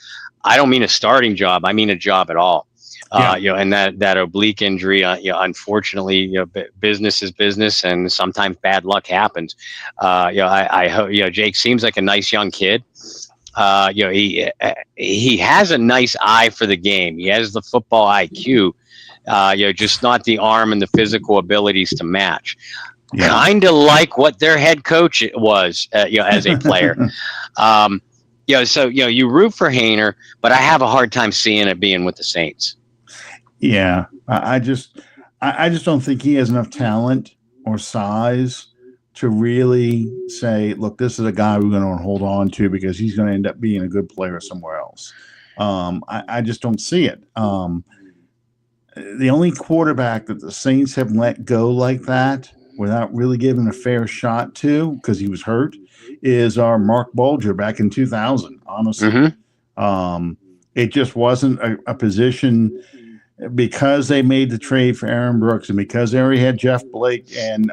I don't mean a starting job. I mean a job at all. And that oblique injury, unfortunately, business is business, and sometimes bad luck happens. I hope, Jake seems like a nice young kid. He has a nice eye for the game. He has the football IQ, just not the arm and the physical abilities to match. Yeah. Kind of like what their head coach was, as a player. So you root for Haener, but I have a hard time seeing it being with the Saints. Yeah, I just don't think he has enough talent or size to really say, look, this is a guy we're going to hold on to because he's going to end up being a good player somewhere else. I just don't see it. The only quarterback that the Saints have let go like that without really giving a fair shot to, because he was hurt, is our Mark Bulger back in 2000, honestly. It just wasn't a position, because they made the trade for Aaron Brooks and because they already had Jeff Blake and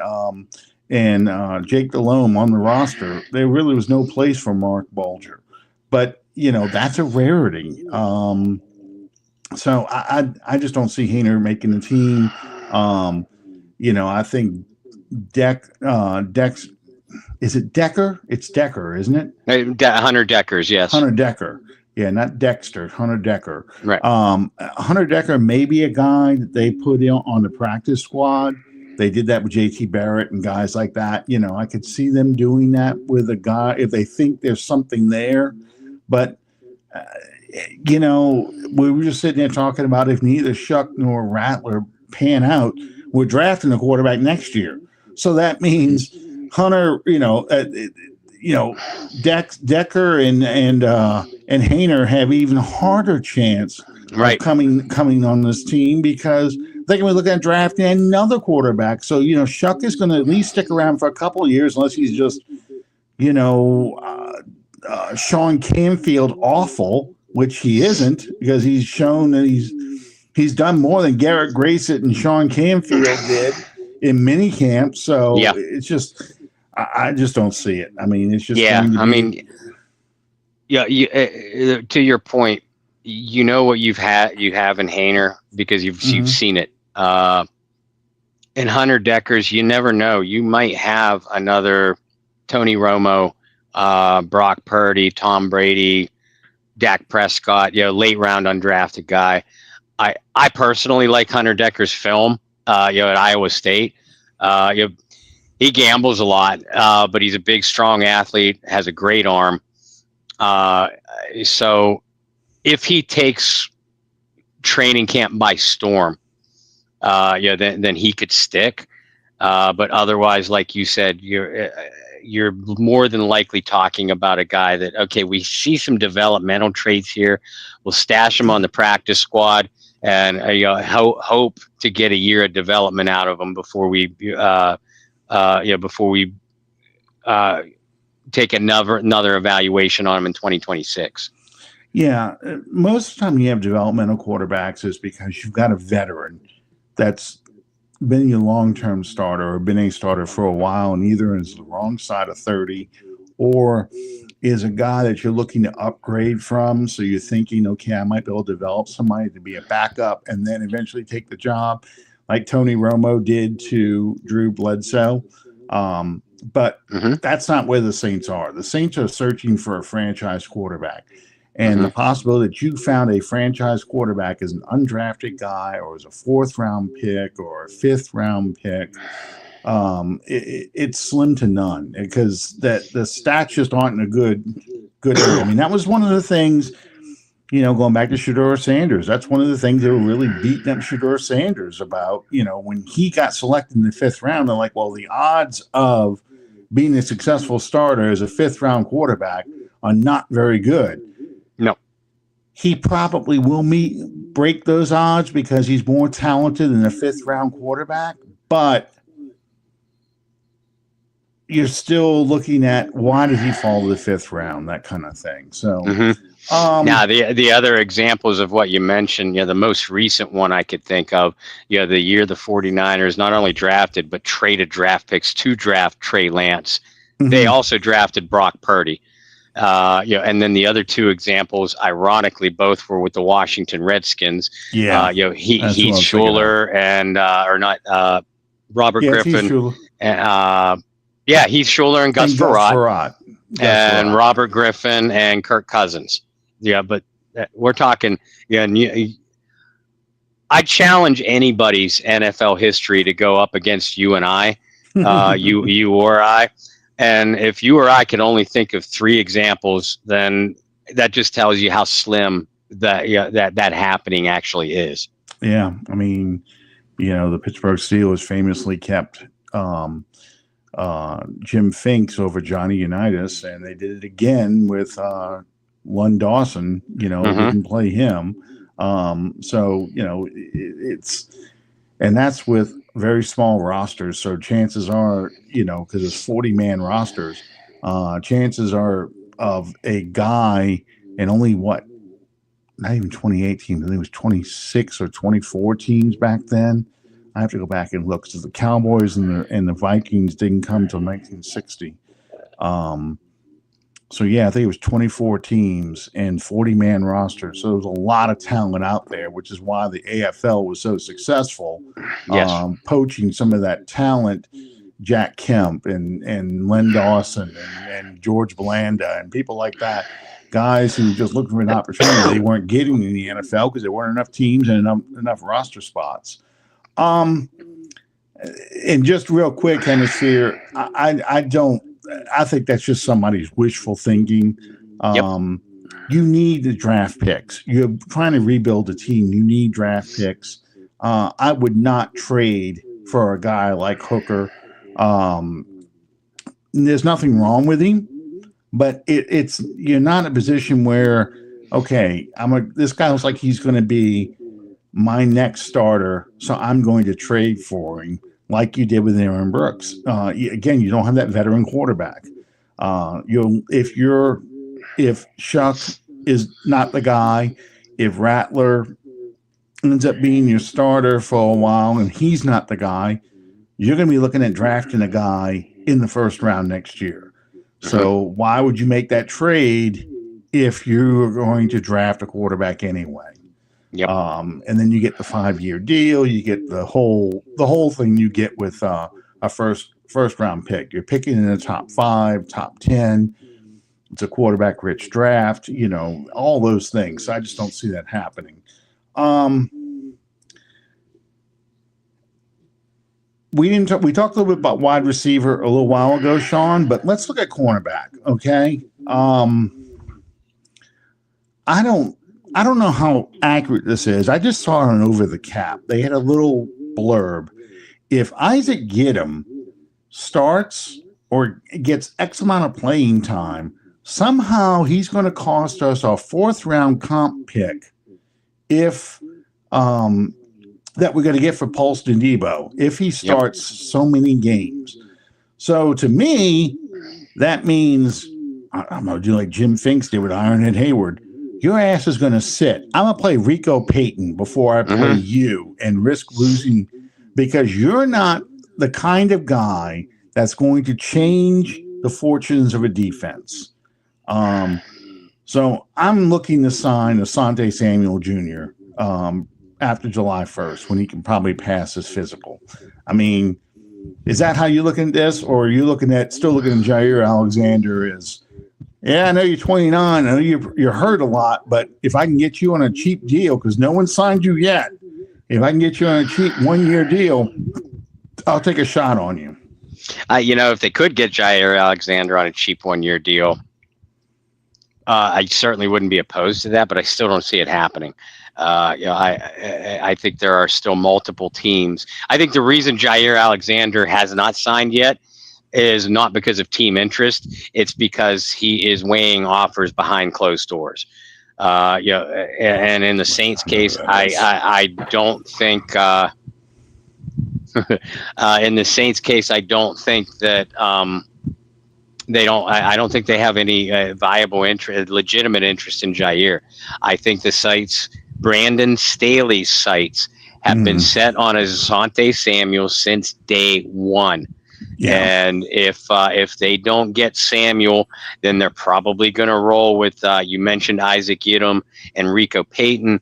Jake Delhomme on the roster. There really was no place for Mark Bulger. But, that's a rarity. So I just don't see Haener making the team. I think Dex, is it Decker? It's Decker, isn't it? Hunter Deckers, yes. Hunter Decker. Yeah, not Dexter, Hunter Decker. Right. Hunter Decker may be a guy that they put in on the practice squad. They did that with JT Barrett and guys like that. I could see them doing that with a guy if they think there's something there. But, we were just sitting there talking about if neither Shuck nor Rattler pan out, we're drafting a quarterback next year. So that means Hunter, Decker and Haener have even harder chance of coming on this team because they can be looking at drafting another quarterback. So, Shuck is going to at least stick around for a couple of years unless he's just, Sean Canfield awful, which he isn't, because he's shown that he's done more than Garrett Grayson and Sean Canfield did in mini camp. So it's just – I just don't see it. I mean, it's just to your point, what you have in Haener because you've seen it. In Hunter Deckers, you never know. You might have another Tony Romo, Brock Purdy, Tom Brady, Dak Prescott, late round undrafted guy. I personally like Hunter Decker's film, at Iowa State. He gambles a lot, but he's a big, strong athlete, has a great arm. So if he takes training camp by storm, then he could stick. But otherwise, like you said, you're more than likely talking about a guy that, okay, we see some developmental traits here. We'll stash him on the practice squad and hope to get a year of development out of him before we take another evaluation on him in 2026. Yeah, most of the time you have developmental quarterbacks is because you've got a veteran that's been your long-term starter or been a starter for a while and either is the wrong side of 30 or is a guy that you're looking to upgrade from. So you're thinking, okay, I might be able to develop somebody to be a backup and then eventually take the job like Tony Romo did to Drew Bledsoe. But that's not where the Saints are. The Saints are searching for a franchise quarterback. And the possibility that you found a franchise quarterback as an undrafted guy or as a 4th-round pick or a 5th-round pick, it's slim to none because the stats just aren't in a good area. I mean, that was one of the things, going back to Shedeur Sanders, that's one of the things they were really beating up Shedeur Sanders about, when he got selected in the 5th round. They're like, well, the odds of being a successful starter as a 5th-round quarterback are not very good. No. He probably will break those odds because he's more talented than a 5th-round quarterback, but you're still looking at why did he fall to the fifth round, that kind of thing. So, Now, the other examples of what you mentioned, the most recent one I could think of, the year the 49ers not only drafted but traded draft picks to draft Trey Lance. They also drafted Brock Purdy. And then the other two examples, ironically, both were with the Washington Redskins. Yeah, Heath Schuler and Robert Griffin. Heath Schuler and Gus Frerotte. And Robert Griffin and Kirk Cousins. Yeah, but we're talking. I challenge anybody's NFL history to go up against you and I, you or I. And if you or I can only think of 3 examples, then that just tells you how slim that happening actually is. Yeah, I mean, the Pittsburgh Steelers famously kept Jim Finks over Johnny Unitas, and they did it again with Lund Dawson. Didn't play him. And that's with very small rosters. So chances are, because it's 40-man rosters, chances are of a guy and only not even 28 teams. I think it was 26 or 24 teams back then. I have to go back and look because the Cowboys and the Vikings didn't come until 1960. So yeah, I think it was 24 teams and 40-man rosters. So there was a lot of talent out there, which is why the AFL was so successful. Yes. Poaching some of that talent, Jack Kemp and Len Dawson and George Blanda and people like that. Guys who just looking for an opportunity they weren't getting in the NFL because there weren't enough teams and enough roster spots. And just real quick, Hemisphere, I think that's just somebody's wishful thinking. You need the draft picks. You're trying to rebuild a team. You need draft picks. I would not trade for a guy like Hooker. There's nothing wrong with him, but you're not in a position where, okay, this guy looks like he's going to be my next starter, so I'm going to trade for him. Like you did with Aaron Brooks. Again, you don't have that veteran quarterback. If Shuck is not the guy, if Rattler ends up being your starter for a while and he's not the guy, you're going to be looking at drafting a guy in the first round next year. So why would you make that trade if you're going to draft a quarterback anyway? Yep. And then you get the 5-year deal. You get the whole thing you get with a first round pick. You're picking in the top 5, top 10. It's a quarterback rich draft. All those things. So I just don't see that happening. We talked a little bit about wide receiver a little while ago, Sean. But let's look at cornerback. Okay. I don't know how accurate this is. I just saw it on Over the Cap. They had a little blurb. If Isaac Gidham starts or gets X amount of playing time, somehow he's going to cost us a 4th round comp pick if that we're going to get for Paulston Debo if he starts so many games. So to me, that means I'm going to do like Jim Finks did with Ironhead Hayward. Your ass is going to sit. I'm going to play Rico Payton before I play you and risk losing because you're not the kind of guy that's going to change the fortunes of a defense. So I'm looking to sign Asante Samuel Jr. After July 1st when he can probably pass his physical. I mean, is that how you looking at this? Or are you still looking at Jair Alexander as, yeah, I know you're 29. I know you're hurt a lot, but if I can get you on a cheap deal, because no one signed you yet, if I can get you on a cheap 1-year deal, I'll take a shot on you. If they could get Jair Alexander on a cheap 1-year deal, I certainly wouldn't be opposed to that, but I still don't see it happening. I think there are still multiple teams. I think the reason Jair Alexander has not signed yet is not because of team interest. It's because he is weighing offers behind closed doors. And in the Saints case, I don't think in the Saints case, I don't think that They don't. I don't think they have any viable interest, legitimate interest in Jair. I think the sights, Brandon Staley's sights, have been set on Asante Samuel since day one. Yeah. And if they don't get Samuel, then they're probably going to roll with you mentioned Isaac Yiadom and Rico Payton.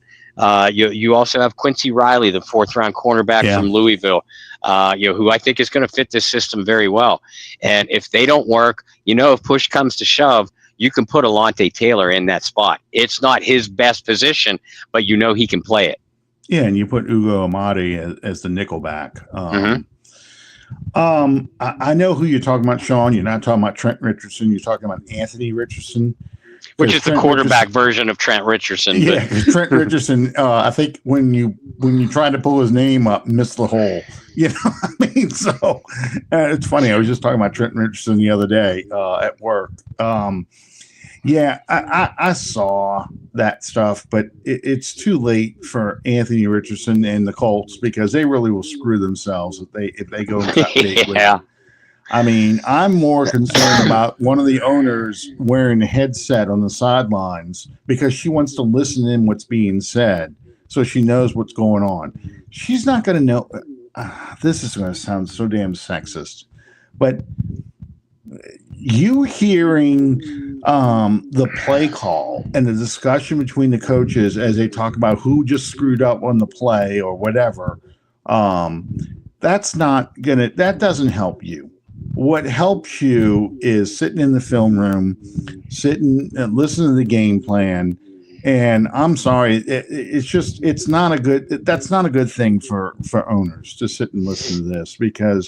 You also have Quincy Riley, the 4th-round cornerback from Louisville, who I think is going to fit this system very well. And if they don't work, if push comes to shove, you can put Alontae Taylor in that spot. It's not his best position, but he can play it. Yeah, and you put Ugo Amadi as the nickelback. I know who you're talking about, Sean. You're not talking about Trent Richardson. You're talking about Anthony Richardson. Which is the quarterback version of Trent Richardson. Yeah, because Trent Richardson, I think when you try to pull his name up, missed the hole. So it's funny. I was just talking about Trent Richardson the other day at work. I saw that stuff, but it's too late for Anthony Richardson and the Colts because they really will screw themselves if they go and cut bait with him. I mean, I'm more concerned about one of the owners wearing a headset on the sidelines because she wants to listen in what's being said so she knows what's going on. She's not going to know. This is going to sound so damn sexist, but you hearing the play call and the discussion between the coaches as they talk about who just screwed up on the play or whatever, that doesn't help you. What helps you is sitting in the film room, sitting and listening to the game plan. And I'm sorry, that's not a good thing for owners to sit and listen to this because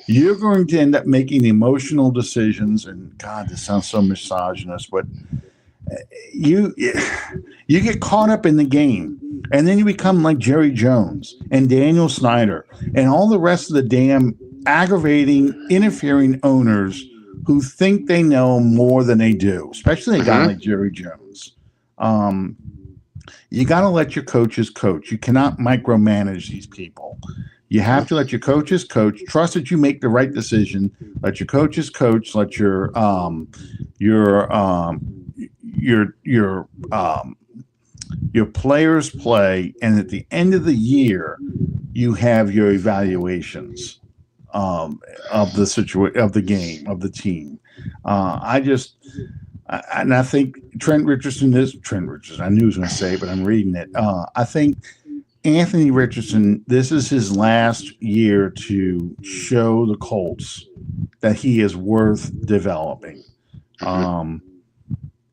you're going to end up making emotional decisions. And God, this sounds so misogynist, but you get caught up in the game, and then you become like Jerry Jones and Daniel Snyder and all the rest of the damn aggravating, interfering owners who think they know more than they do, especially a guy like Jerry Jones. You got to let your coaches coach. You cannot micromanage these people. You have to let your coaches coach. Trust that you make the right decision. Let your coaches coach. Let your players play. And at the end of the year, you have your evaluations of the situation, of the game, of the team. And I think Trent Richardson. I knew he was going to say it, but I'm reading it. I think Anthony Richardson, this is his last year to show the Colts that he is worth developing.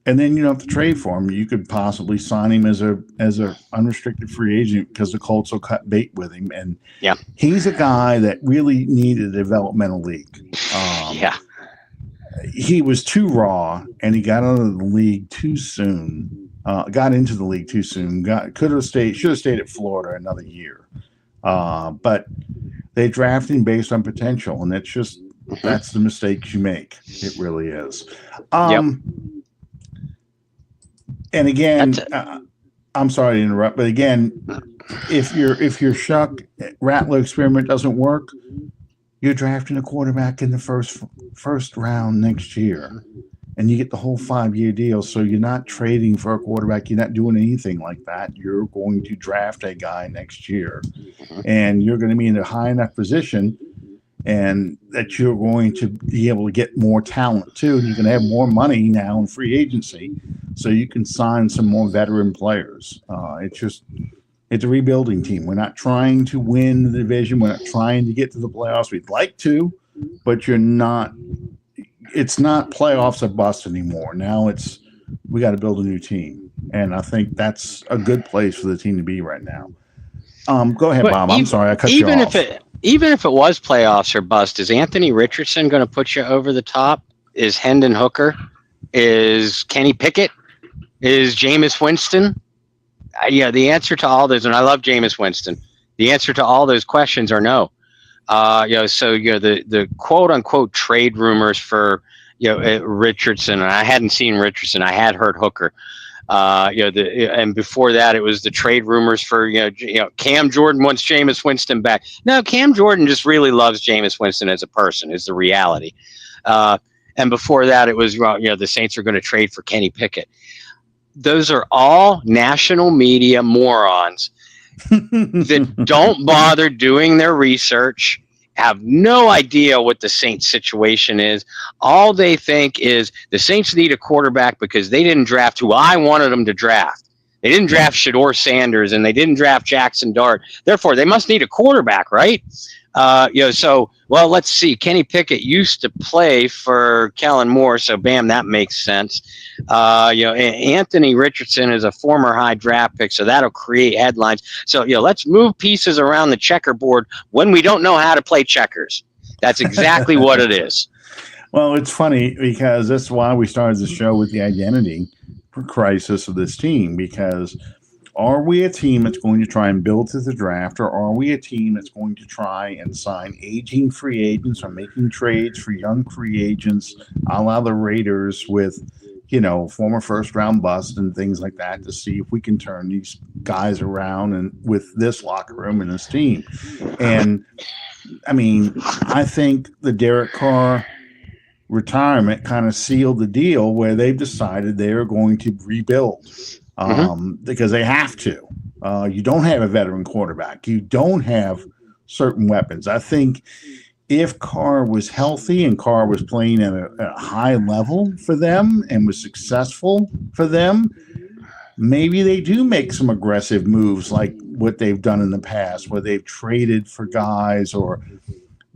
And then you don't have to trade for him. You could possibly sign him as a unrestricted free agent because the Colts will cut bait with him. And he's a guy that really needed a developmental league. He was too raw, and he got out of the league too soon. Got into the league too soon. Should have stayed at Florida another year. But they drafted him based on potential, and that's the mistakes you make. It really is. And again, I'm sorry to interrupt, but again, if your Shuck Rattler experiment doesn't work, you're drafting a quarterback in the first round next year, and you get the whole 5-year deal. So you're not trading for a quarterback. You're not doing anything like that. You're going to draft a guy next year, and you're going to be in a high enough position, and that you're going to be able to get more talent too. And you're going to have more money now in free agency, so you can sign some more veteran players. It's a rebuilding team. We're not trying to win the division. We're not trying to get to the playoffs. We'd like to, but you're not. It's not playoffs or bust anymore. Now we got to build a new team, and I think that's a good place for the team to be right now. Go ahead, Bob. I'm sorry I cut you off. Even if it was playoffs or bust, is Anthony Richardson going to put you over the top? Is Hendon Hooker? Is Kenny Pickett? Is Jameis Winston? The answer to all those, and I love Jameis Winston. The answer to all those questions are no. The quote unquote trade rumors for Richardson, and I hadn't seen Richardson. I had heard Hooker. And before that, it was the trade rumors for Cam Jordan wants Jameis Winston back. No, Cam Jordan just really loves Jameis Winston as a person. Is the reality. And before that, it was, well, the Saints are going to trade for Kenny Pickett. Those are all national media morons that don't bother doing their research, have no idea what the Saints situation is. All they think is the Saints need a quarterback because they didn't draft who I wanted them to draft. They didn't draft Shedeur Sanders and they didn't draft Jackson Dart. Therefore, they must need a quarterback, right? So, well, let's see. Kenny Pickett used to play for Kellen Moore, so bam, that makes sense. Anthony Richardson is a former high draft pick, so that'll create headlines. So, let's move pieces around the checkerboard when we don't know how to play checkers. That's exactly what it is. Well, it's funny because that's why we started the show with the identity crisis of this team, because are we a team that's going to try and build to the draft, or are we a team that's going to try and sign aging free agents or making trades for young free agents, a la the Raiders with, former first round bust and things like that, to see if we can turn these guys around and with this locker room and this team? And I mean, I think the Derek Carr retirement kind of sealed the deal, where they've decided they are going to rebuild. Because they have to. You don't have a veteran quarterback. You don't have certain weapons. I think if Carr was healthy and Carr was playing at a high level for them and was successful for them, maybe they do make some aggressive moves like what they've done in the past, where they've traded for guys or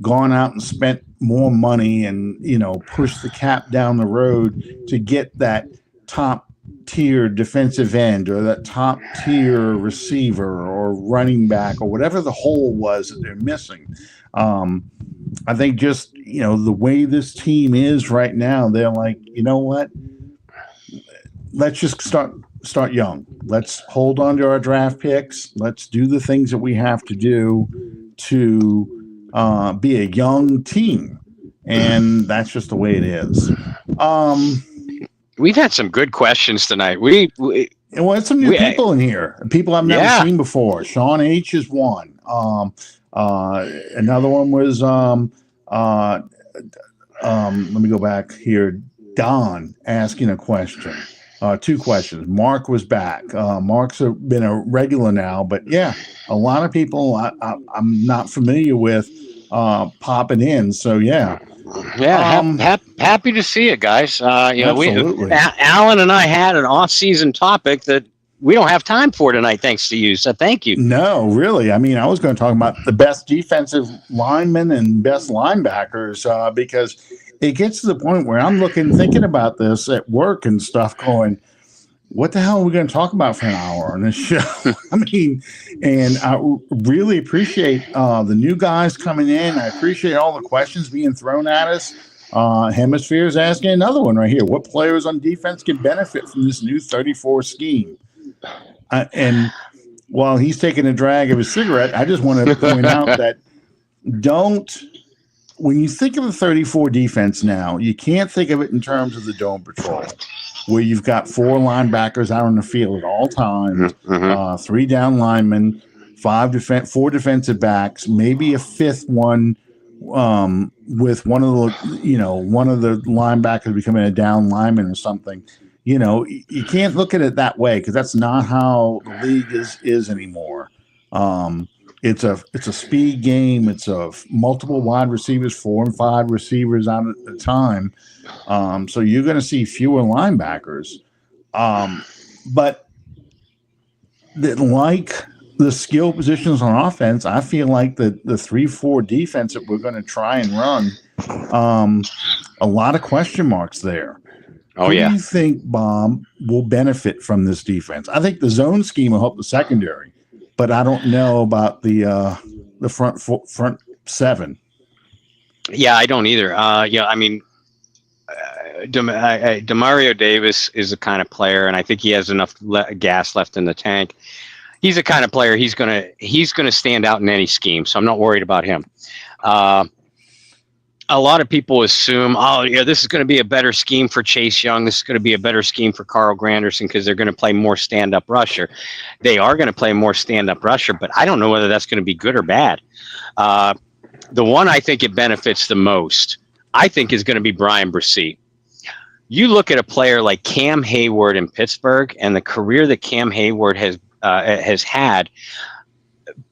gone out and spent more money and, pushed the cap down the road to get that top tier defensive end or that top tier receiver or running back or whatever the hole was that they're missing. I think just, the way this team is right now, they're like, you know what? Let's just start young. Let's hold on to our draft picks. Let's do the things that we have to do to be a young team. And that's just the way it is. We've had some good questions tonight. And it's some new people in here. People I've never seen before. Sean H is one. Another one was let me go back here. Don asking a question. Two questions. Mark was back. Mark's been a regular now, but yeah, a lot of people I'm not familiar with popping in. So yeah. Yeah, happy to see it, guys. Absolutely. Alan and I had an off-season topic that we don't have time for tonight, thanks to you. So thank you. No, really. I mean, I was going to talk about the best defensive linemen and best linebackers because it gets to the point where I'm thinking about this at work and stuff, going, what the hell are we going to talk about for an hour on this show? I mean, and I really appreciate the new guys coming in. I appreciate all the questions being thrown at us. Hemisphere's asking another one right here. What players on defense can benefit from this new 34 scheme? And while he's taking a drag of his cigarette, I just want to point out that when you think of the 34 defense now, you can't think of it in terms of the dome patrol, where you've got 4 linebackers out on the field at all times, 3 down linemen, 4 defensive backs, maybe a 5th one with one of the linebackers becoming a down lineman or something. You can't look at it that way, because that's not how the league is anymore. It's a speed game. It's multiple wide receivers, 4 and 5 receivers out at a time. So you're going to see fewer linebackers. But like the skill positions on offense, I feel like the 3-4 defense that we're going to try and run, a lot of question marks there. Who do you think, Bob, will benefit from this defense? I think the zone scheme will help the secondary, but I don't know about the front 7. Yeah, I don't either. I mean, Demario Davis is the kind of player, and I think he has enough gas left in the tank. He's the kind of player he's gonna stand out in any scheme, so I'm not worried about him. A lot of people assume, this is going to be a better scheme for Chase Young. This is going to be a better scheme for Carl Granderson because they're going to play more stand-up rusher. They are going to play more stand-up rusher, but I don't know whether that's going to be good or bad. The one I think it benefits the most I think is going to be Brian Bresee. You look at a player like Cam Hayward in Pittsburgh and the career that Cam Hayward has had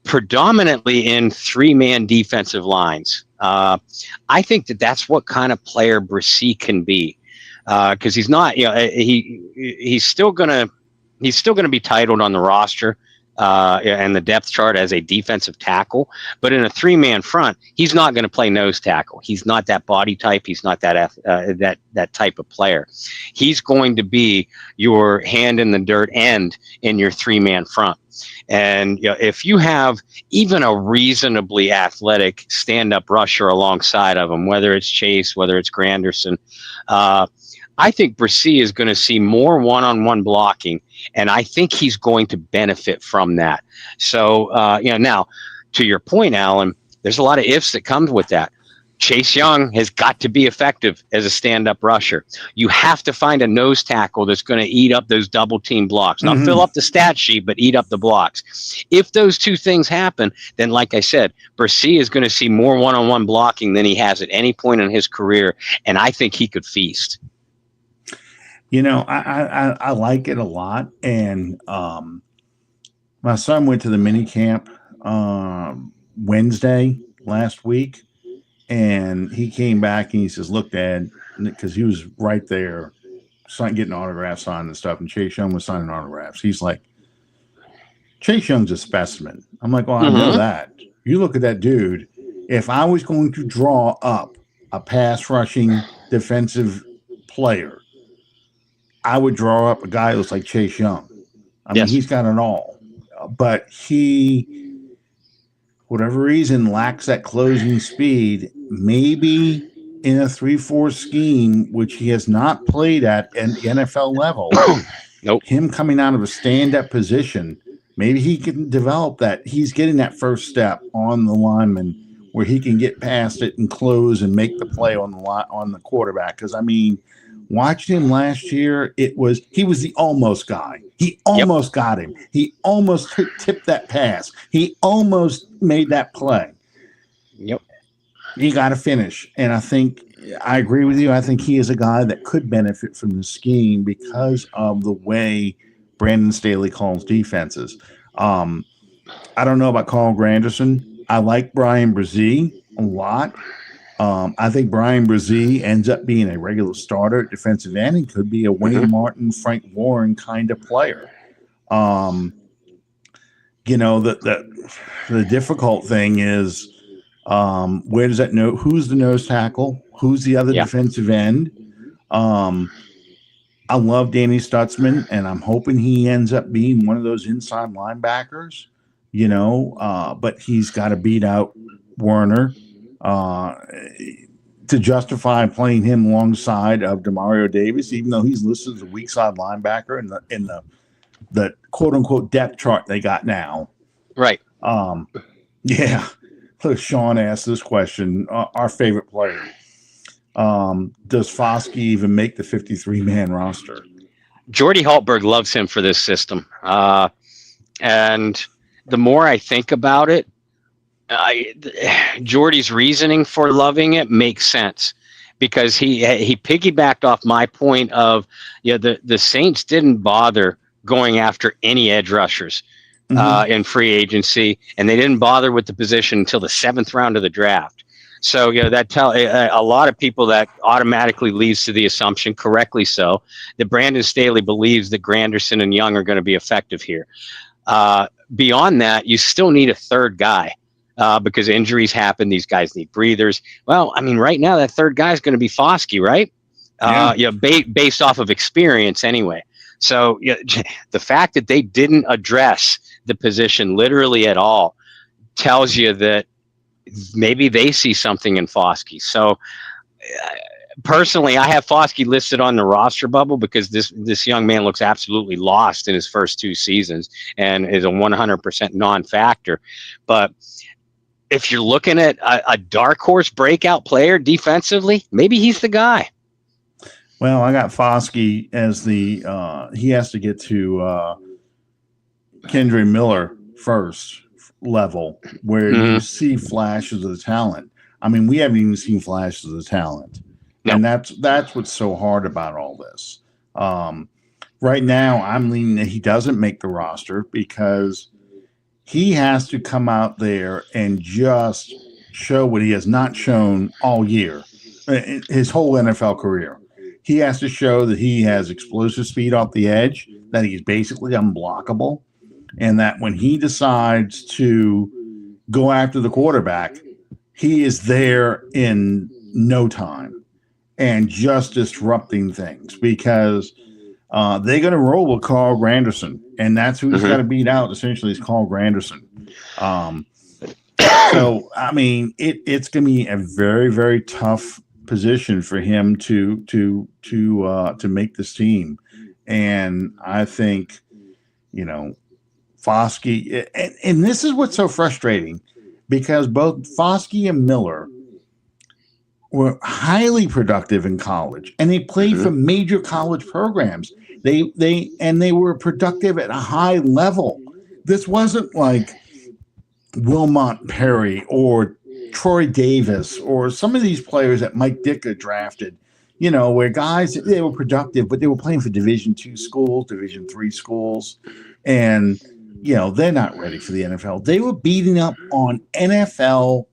predominantly in three-man defensive lines. I think that's what kind of player Bresee can be, because he's not, he's still gonna be titled on the roster and the depth chart as a defensive tackle, but in a three-man front, he's not going to play nose tackle. He's not that body type. He's not that type of player. He's going to be your hand in the dirt end in your three-man front. And if you have even a reasonably athletic stand-up rusher alongside of him, whether it's Chase, whether it's Granderson, I think Bresee is going to see more one-on-one blocking, and I think he's going to benefit from that. So, now, to your point, Alan, there's a lot of ifs that come with that. Chase Young has got to be effective as a stand-up rusher. You have to find a nose tackle that's going to eat up those double-team blocks. Not fill up the stat sheet, but eat up the blocks. If those two things happen, then, like I said, Bresee is going to see more one-on-one blocking than he has at any point in his career, and I think he could feast. I like it a lot. And my son went to the mini camp Wednesday last week, and he came back and he says, "Look, Dad," because he was right there getting autographs signed and stuff, and Chase Young was signing autographs. He's like, "Chase Young's a specimen." I'm like, "Well, I know that. You look at that dude. If I was going to draw up a pass rushing defensive player, I would draw up a guy who looks like Chase Young. I mean, he's got it all. But he, whatever reason, lacks that closing speed. Maybe in a 3-4 scheme, which he has not played at the NFL level, him coming out of a stand-up position, maybe he can develop that. He's getting that first step on the lineman where he can get past it and close and make the play on the quarterback. Because, I mean, watched him last year. He was the almost guy. He almost got him. He almost tipped that pass. He almost made that play. Yep. You got to finish. And I agree with you. I think he is a guy that could benefit from the scheme because of the way Brandon Staley calls defenses. I don't know about Carl Granderson. I like Brian Bresee a lot. I think Brian Bresee ends up being a regular starter at defensive end and could be a Wayne Martin, Frank Warren kind of player. The difficult thing is where does that know? Who's the nose tackle? Who's the other defensive end? I love Danny Stutzman, and I'm hoping he ends up being one of those inside linebackers. But he's got to beat out Werner to justify playing him alongside of Demario Davis, even though he's listed as a weak side linebacker in the quote unquote depth chart they got now. Right. Look, Sean asked this question: our favorite player. Does Foskey even make the 53-man roster? Jordy Haltberg loves him for this system, and the more I think about it, Jordy's reasoning for loving it makes sense, because he piggybacked off my point of the Saints didn't bother going after any edge rushers in free agency, and they didn't bother with the position until the 7th round of the draft. So that a lot of people, that automatically leads to the assumption, correctly so, that Brandon Staley believes that Granderson and Young are going to be effective here. Beyond that, you still need a third guy. Because injuries happen, these guys need breathers. Well, I mean, right now that third guy is going to be Foskey, right? Based off of experience, anyway. So the fact that they didn't address the position literally at all tells you that maybe they see something in Foskey. So personally, I have Foskey listed on the roster bubble because this young man looks absolutely lost in his first 2 seasons and is a 100% non-factor. But if you're looking at a dark horse breakout player defensively, maybe he's the guy. Well, I got Foskey as he has to get to Kendre Miller first level, where you see flashes of the talent. I mean, we haven't even seen flashes of the talent, No. and that's what's so hard about all this. Right now, I'm leaning that he doesn't make the roster because he has to come out there and just show what he has not shown all year, his whole NFL career. He has to show that he has explosive speed off the edge, that he's basically unblockable, and that when he decides to go after the quarterback, he is there in no time and just disrupting things because they're going to roll with Carl Granderson, and that's who he's got to beat out. Essentially, is Carl Granderson. So, I mean, it's going to be a very, very tough position for him to make this team, and I think, Foskey, and this is what's so frustrating because both Foskey and Miller were highly productive in college, and they played for major college programs. They were productive at a high level. This wasn't like Wilmot Perry or Troy Davis or some of these players that Mike Ditka drafted, where guys, they were productive, but they were playing for Division II schools, Division III schools, and they're not ready for the NFL. They were beating up on NFL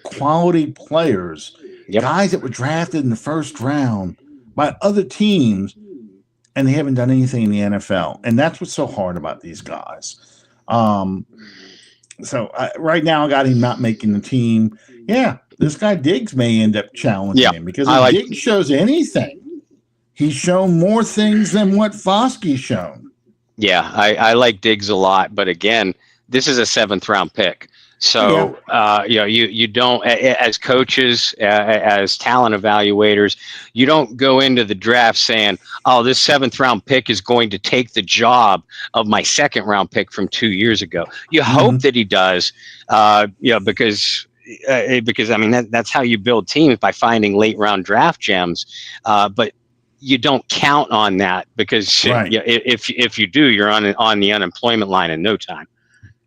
quality players, guys that were drafted in the first round by other teams, and they haven't done anything in the NFL. And that's what's so hard about these guys. So right now I got him not making the team. Yeah, this guy Diggs may end up challenging him because if Diggs shows anything, he's shown more things than what Foskey's shown. Yeah, I like Diggs a lot, but again, this is a 7th round pick. So, you don't, as coaches, as talent evaluators, you don't go into the draft saying, oh, this 7th round pick is going to take the job of my 2nd round pick from 2 years ago. You hope that he does, because I mean, that's how you build teams, by finding late round draft gems. But you don't count on that because if you do, you're on the unemployment line in no time.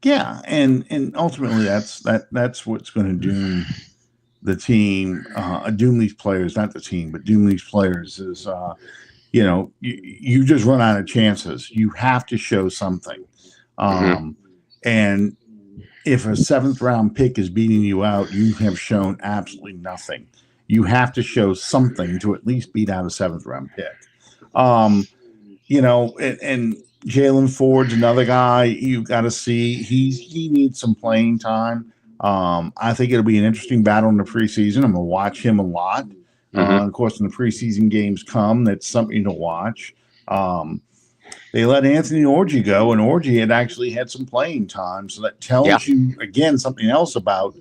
Yeah, and ultimately that's what's going to doom the team, doom these players, not the team, but doom these players is, you just run out of chances. You have to show something. And if a 7th round pick is beating you out, you have shown absolutely nothing. You have to show something to at least beat out a 7th round pick. And Jalen Ford's another guy you got to see. He needs some playing time. I think it'll be an interesting battle in the preseason. I'm going to watch him a lot. Of course, when the preseason games come, that's something to watch. They let Anthony Orji go, and Orji had actually had some playing time. So that tells you, again, something else about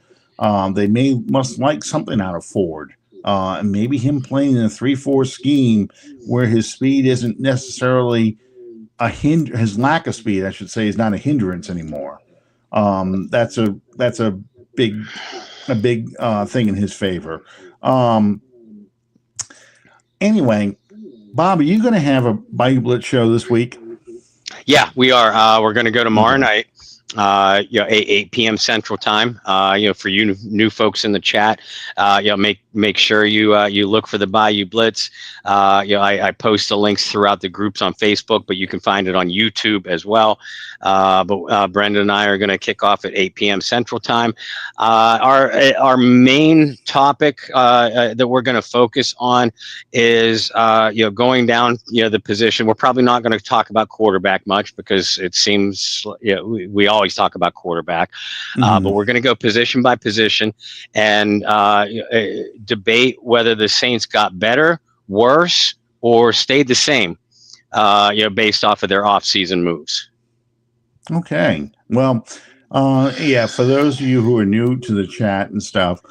they must like something out of Ford. And maybe him playing in a 3-4 scheme where his speed isn't necessarily his lack of speed, I should say, is not a hindrance anymore. That's a big thing in his favor. Anyway, Bob, are you going to have a Bayou Blitz show this week? Yeah, we are. We're going to go tomorrow night. 8 p.m. Central Time. For you new folks in the chat, make sure you look for the Bayou Blitz. I post the links throughout the groups on Facebook, but you can find it on YouTube as well. But Brendan and I are going to kick off at 8 p.m. Central Time. Our main topic that we're going to focus on is going down the position. We're probably not going to talk about quarterback much because it seems we always talk about quarterback, but we're going to go position by position and debate whether the Saints got better, worse, or stayed the same, based off of their offseason moves. Okay. Well, for those of you who are new to the chat and stuff,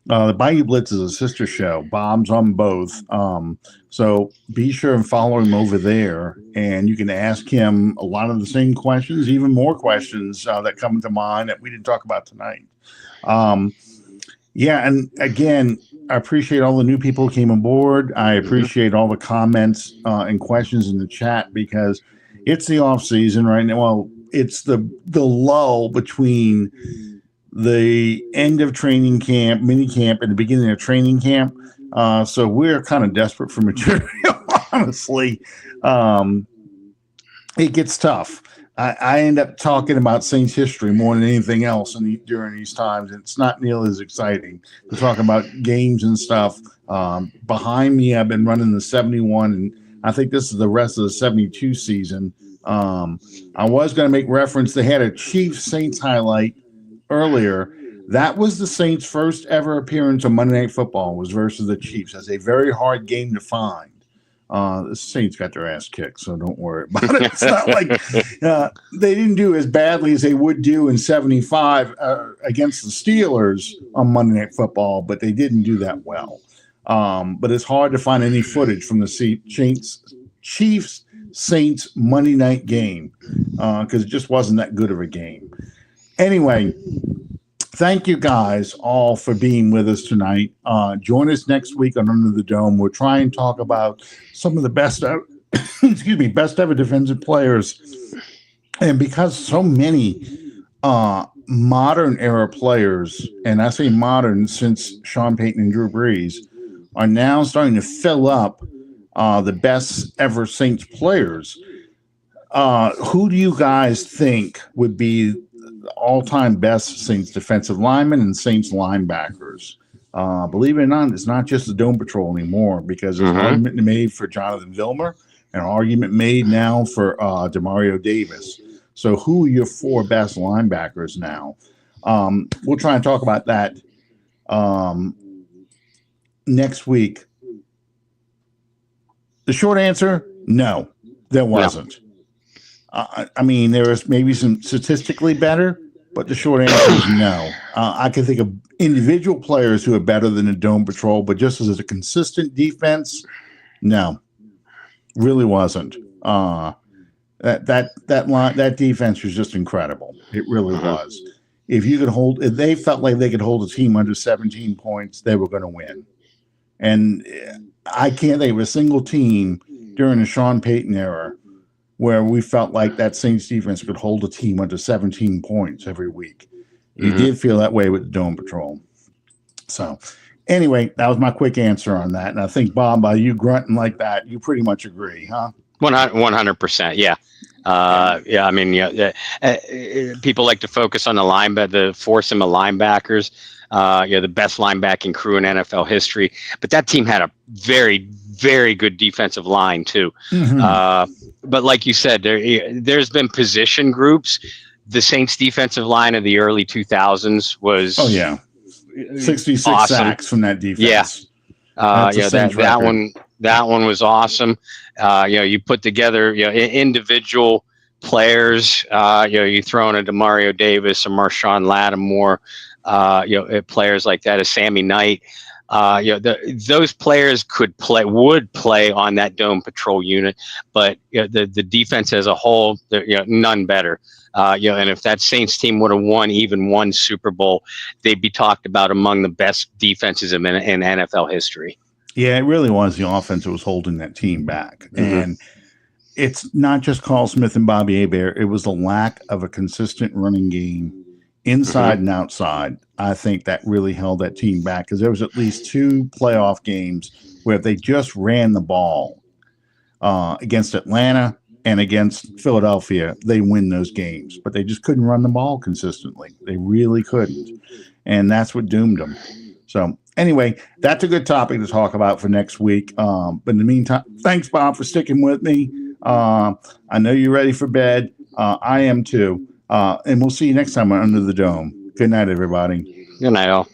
the Bayou Blitz is a sister show. Bob's on both. So be sure and follow him over there, and you can ask him a lot of the same questions, even more questions that come to mind that we didn't talk about tonight. And again, I appreciate all the new people who came aboard. I appreciate all the comments and questions in the chat because it's the off season right now. Well, it's the lull between the end of training camp, mini camp, and the beginning of training camp. So we're kind of desperate for material, honestly. It gets tough. I end up talking about Saints history more than anything else during these times. It's not nearly as exciting to talk about games and stuff. Behind me, I've been running the 71, and I think this is the rest of the 72 season. I was going to make reference. They had a Chiefs Saints highlight earlier. That was the Saints' first ever appearance on Monday Night Football was versus the Chiefs. That's a very hard game to find. The Saints got their ass kicked, so don't worry about it. It's not like they didn't do as badly as they would do in 75 against the Steelers on Monday Night Football, but they didn't do that well. But it's hard to find any footage from the Chiefs Saints Monday night game because it just wasn't that good of a game. Anyway, thank you guys all for being with us tonight. Join us next week on Under the Dome. We'll try and talk about some of the best best ever defensive players. And because so many modern era players, and I say modern since Sean Payton and Drew Brees, are now starting to fill up the best ever Saints players. Who do you guys think would be the all-time best Saints defensive linemen and Saints linebackers? Believe it or not, it's not just the Dome Patrol anymore because there's an argument made for Jonathan Vilma, an argument made now for Demario Davis. So who are your four best linebackers now? We'll try and talk about that next week. The short answer, no, there wasn't. I mean, there was maybe some statistically better, but the short answer is no. I can think of individual players who are better than the Dome Patrol, but just as a consistent defense, no, really wasn't. That defense was just incredible. It really was. If they felt like they could hold a team under 17 points, they were going to win. And I can't think of a single team during the Sean Payton era where we felt like that Saints defense could hold a team under 17 points every week. You did feel that way with the Dome Patrol. So anyway, that was my quick answer on that. And I think, Bob, by you grunting like that, you pretty much agree, huh? 100%. Yeah. I mean, people like to focus on the foursome of linebackers. The best linebacking crew in NFL history, but that team had a very, very good defensive line too. But like you said, there's been position groups. The Saints defensive line of the early 2000s was 66 awesome. Sacks from that defense. That one was awesome. You put together individual players. You throw in a Demario Davis, a Marshawn Lattimore. Players like that, as Sammy Knight, those players would play on that Dome Patrol unit, but the defense as a whole, none better. And if that Saints team would have won even one Super Bowl, they'd be talked about among the best defenses in NFL history. Yeah, it really was the offense that was holding that team back. And it's not just Carl Smith and Bobby Hebert. It was the lack of a consistent running game inside and outside. I think that really held that team back because there was at least two playoff games where if they just ran the ball against Atlanta and against Philadelphia, they win those games. But they just couldn't run the ball consistently. They really couldn't. And that's what doomed them. So anyway, that's a good topic to talk about for next week. But in the meantime, thanks, Bob, for sticking with me. I know you're ready for bed. I am too. And we'll see you next time on Under the Dome. Good night, everybody. Good night, all.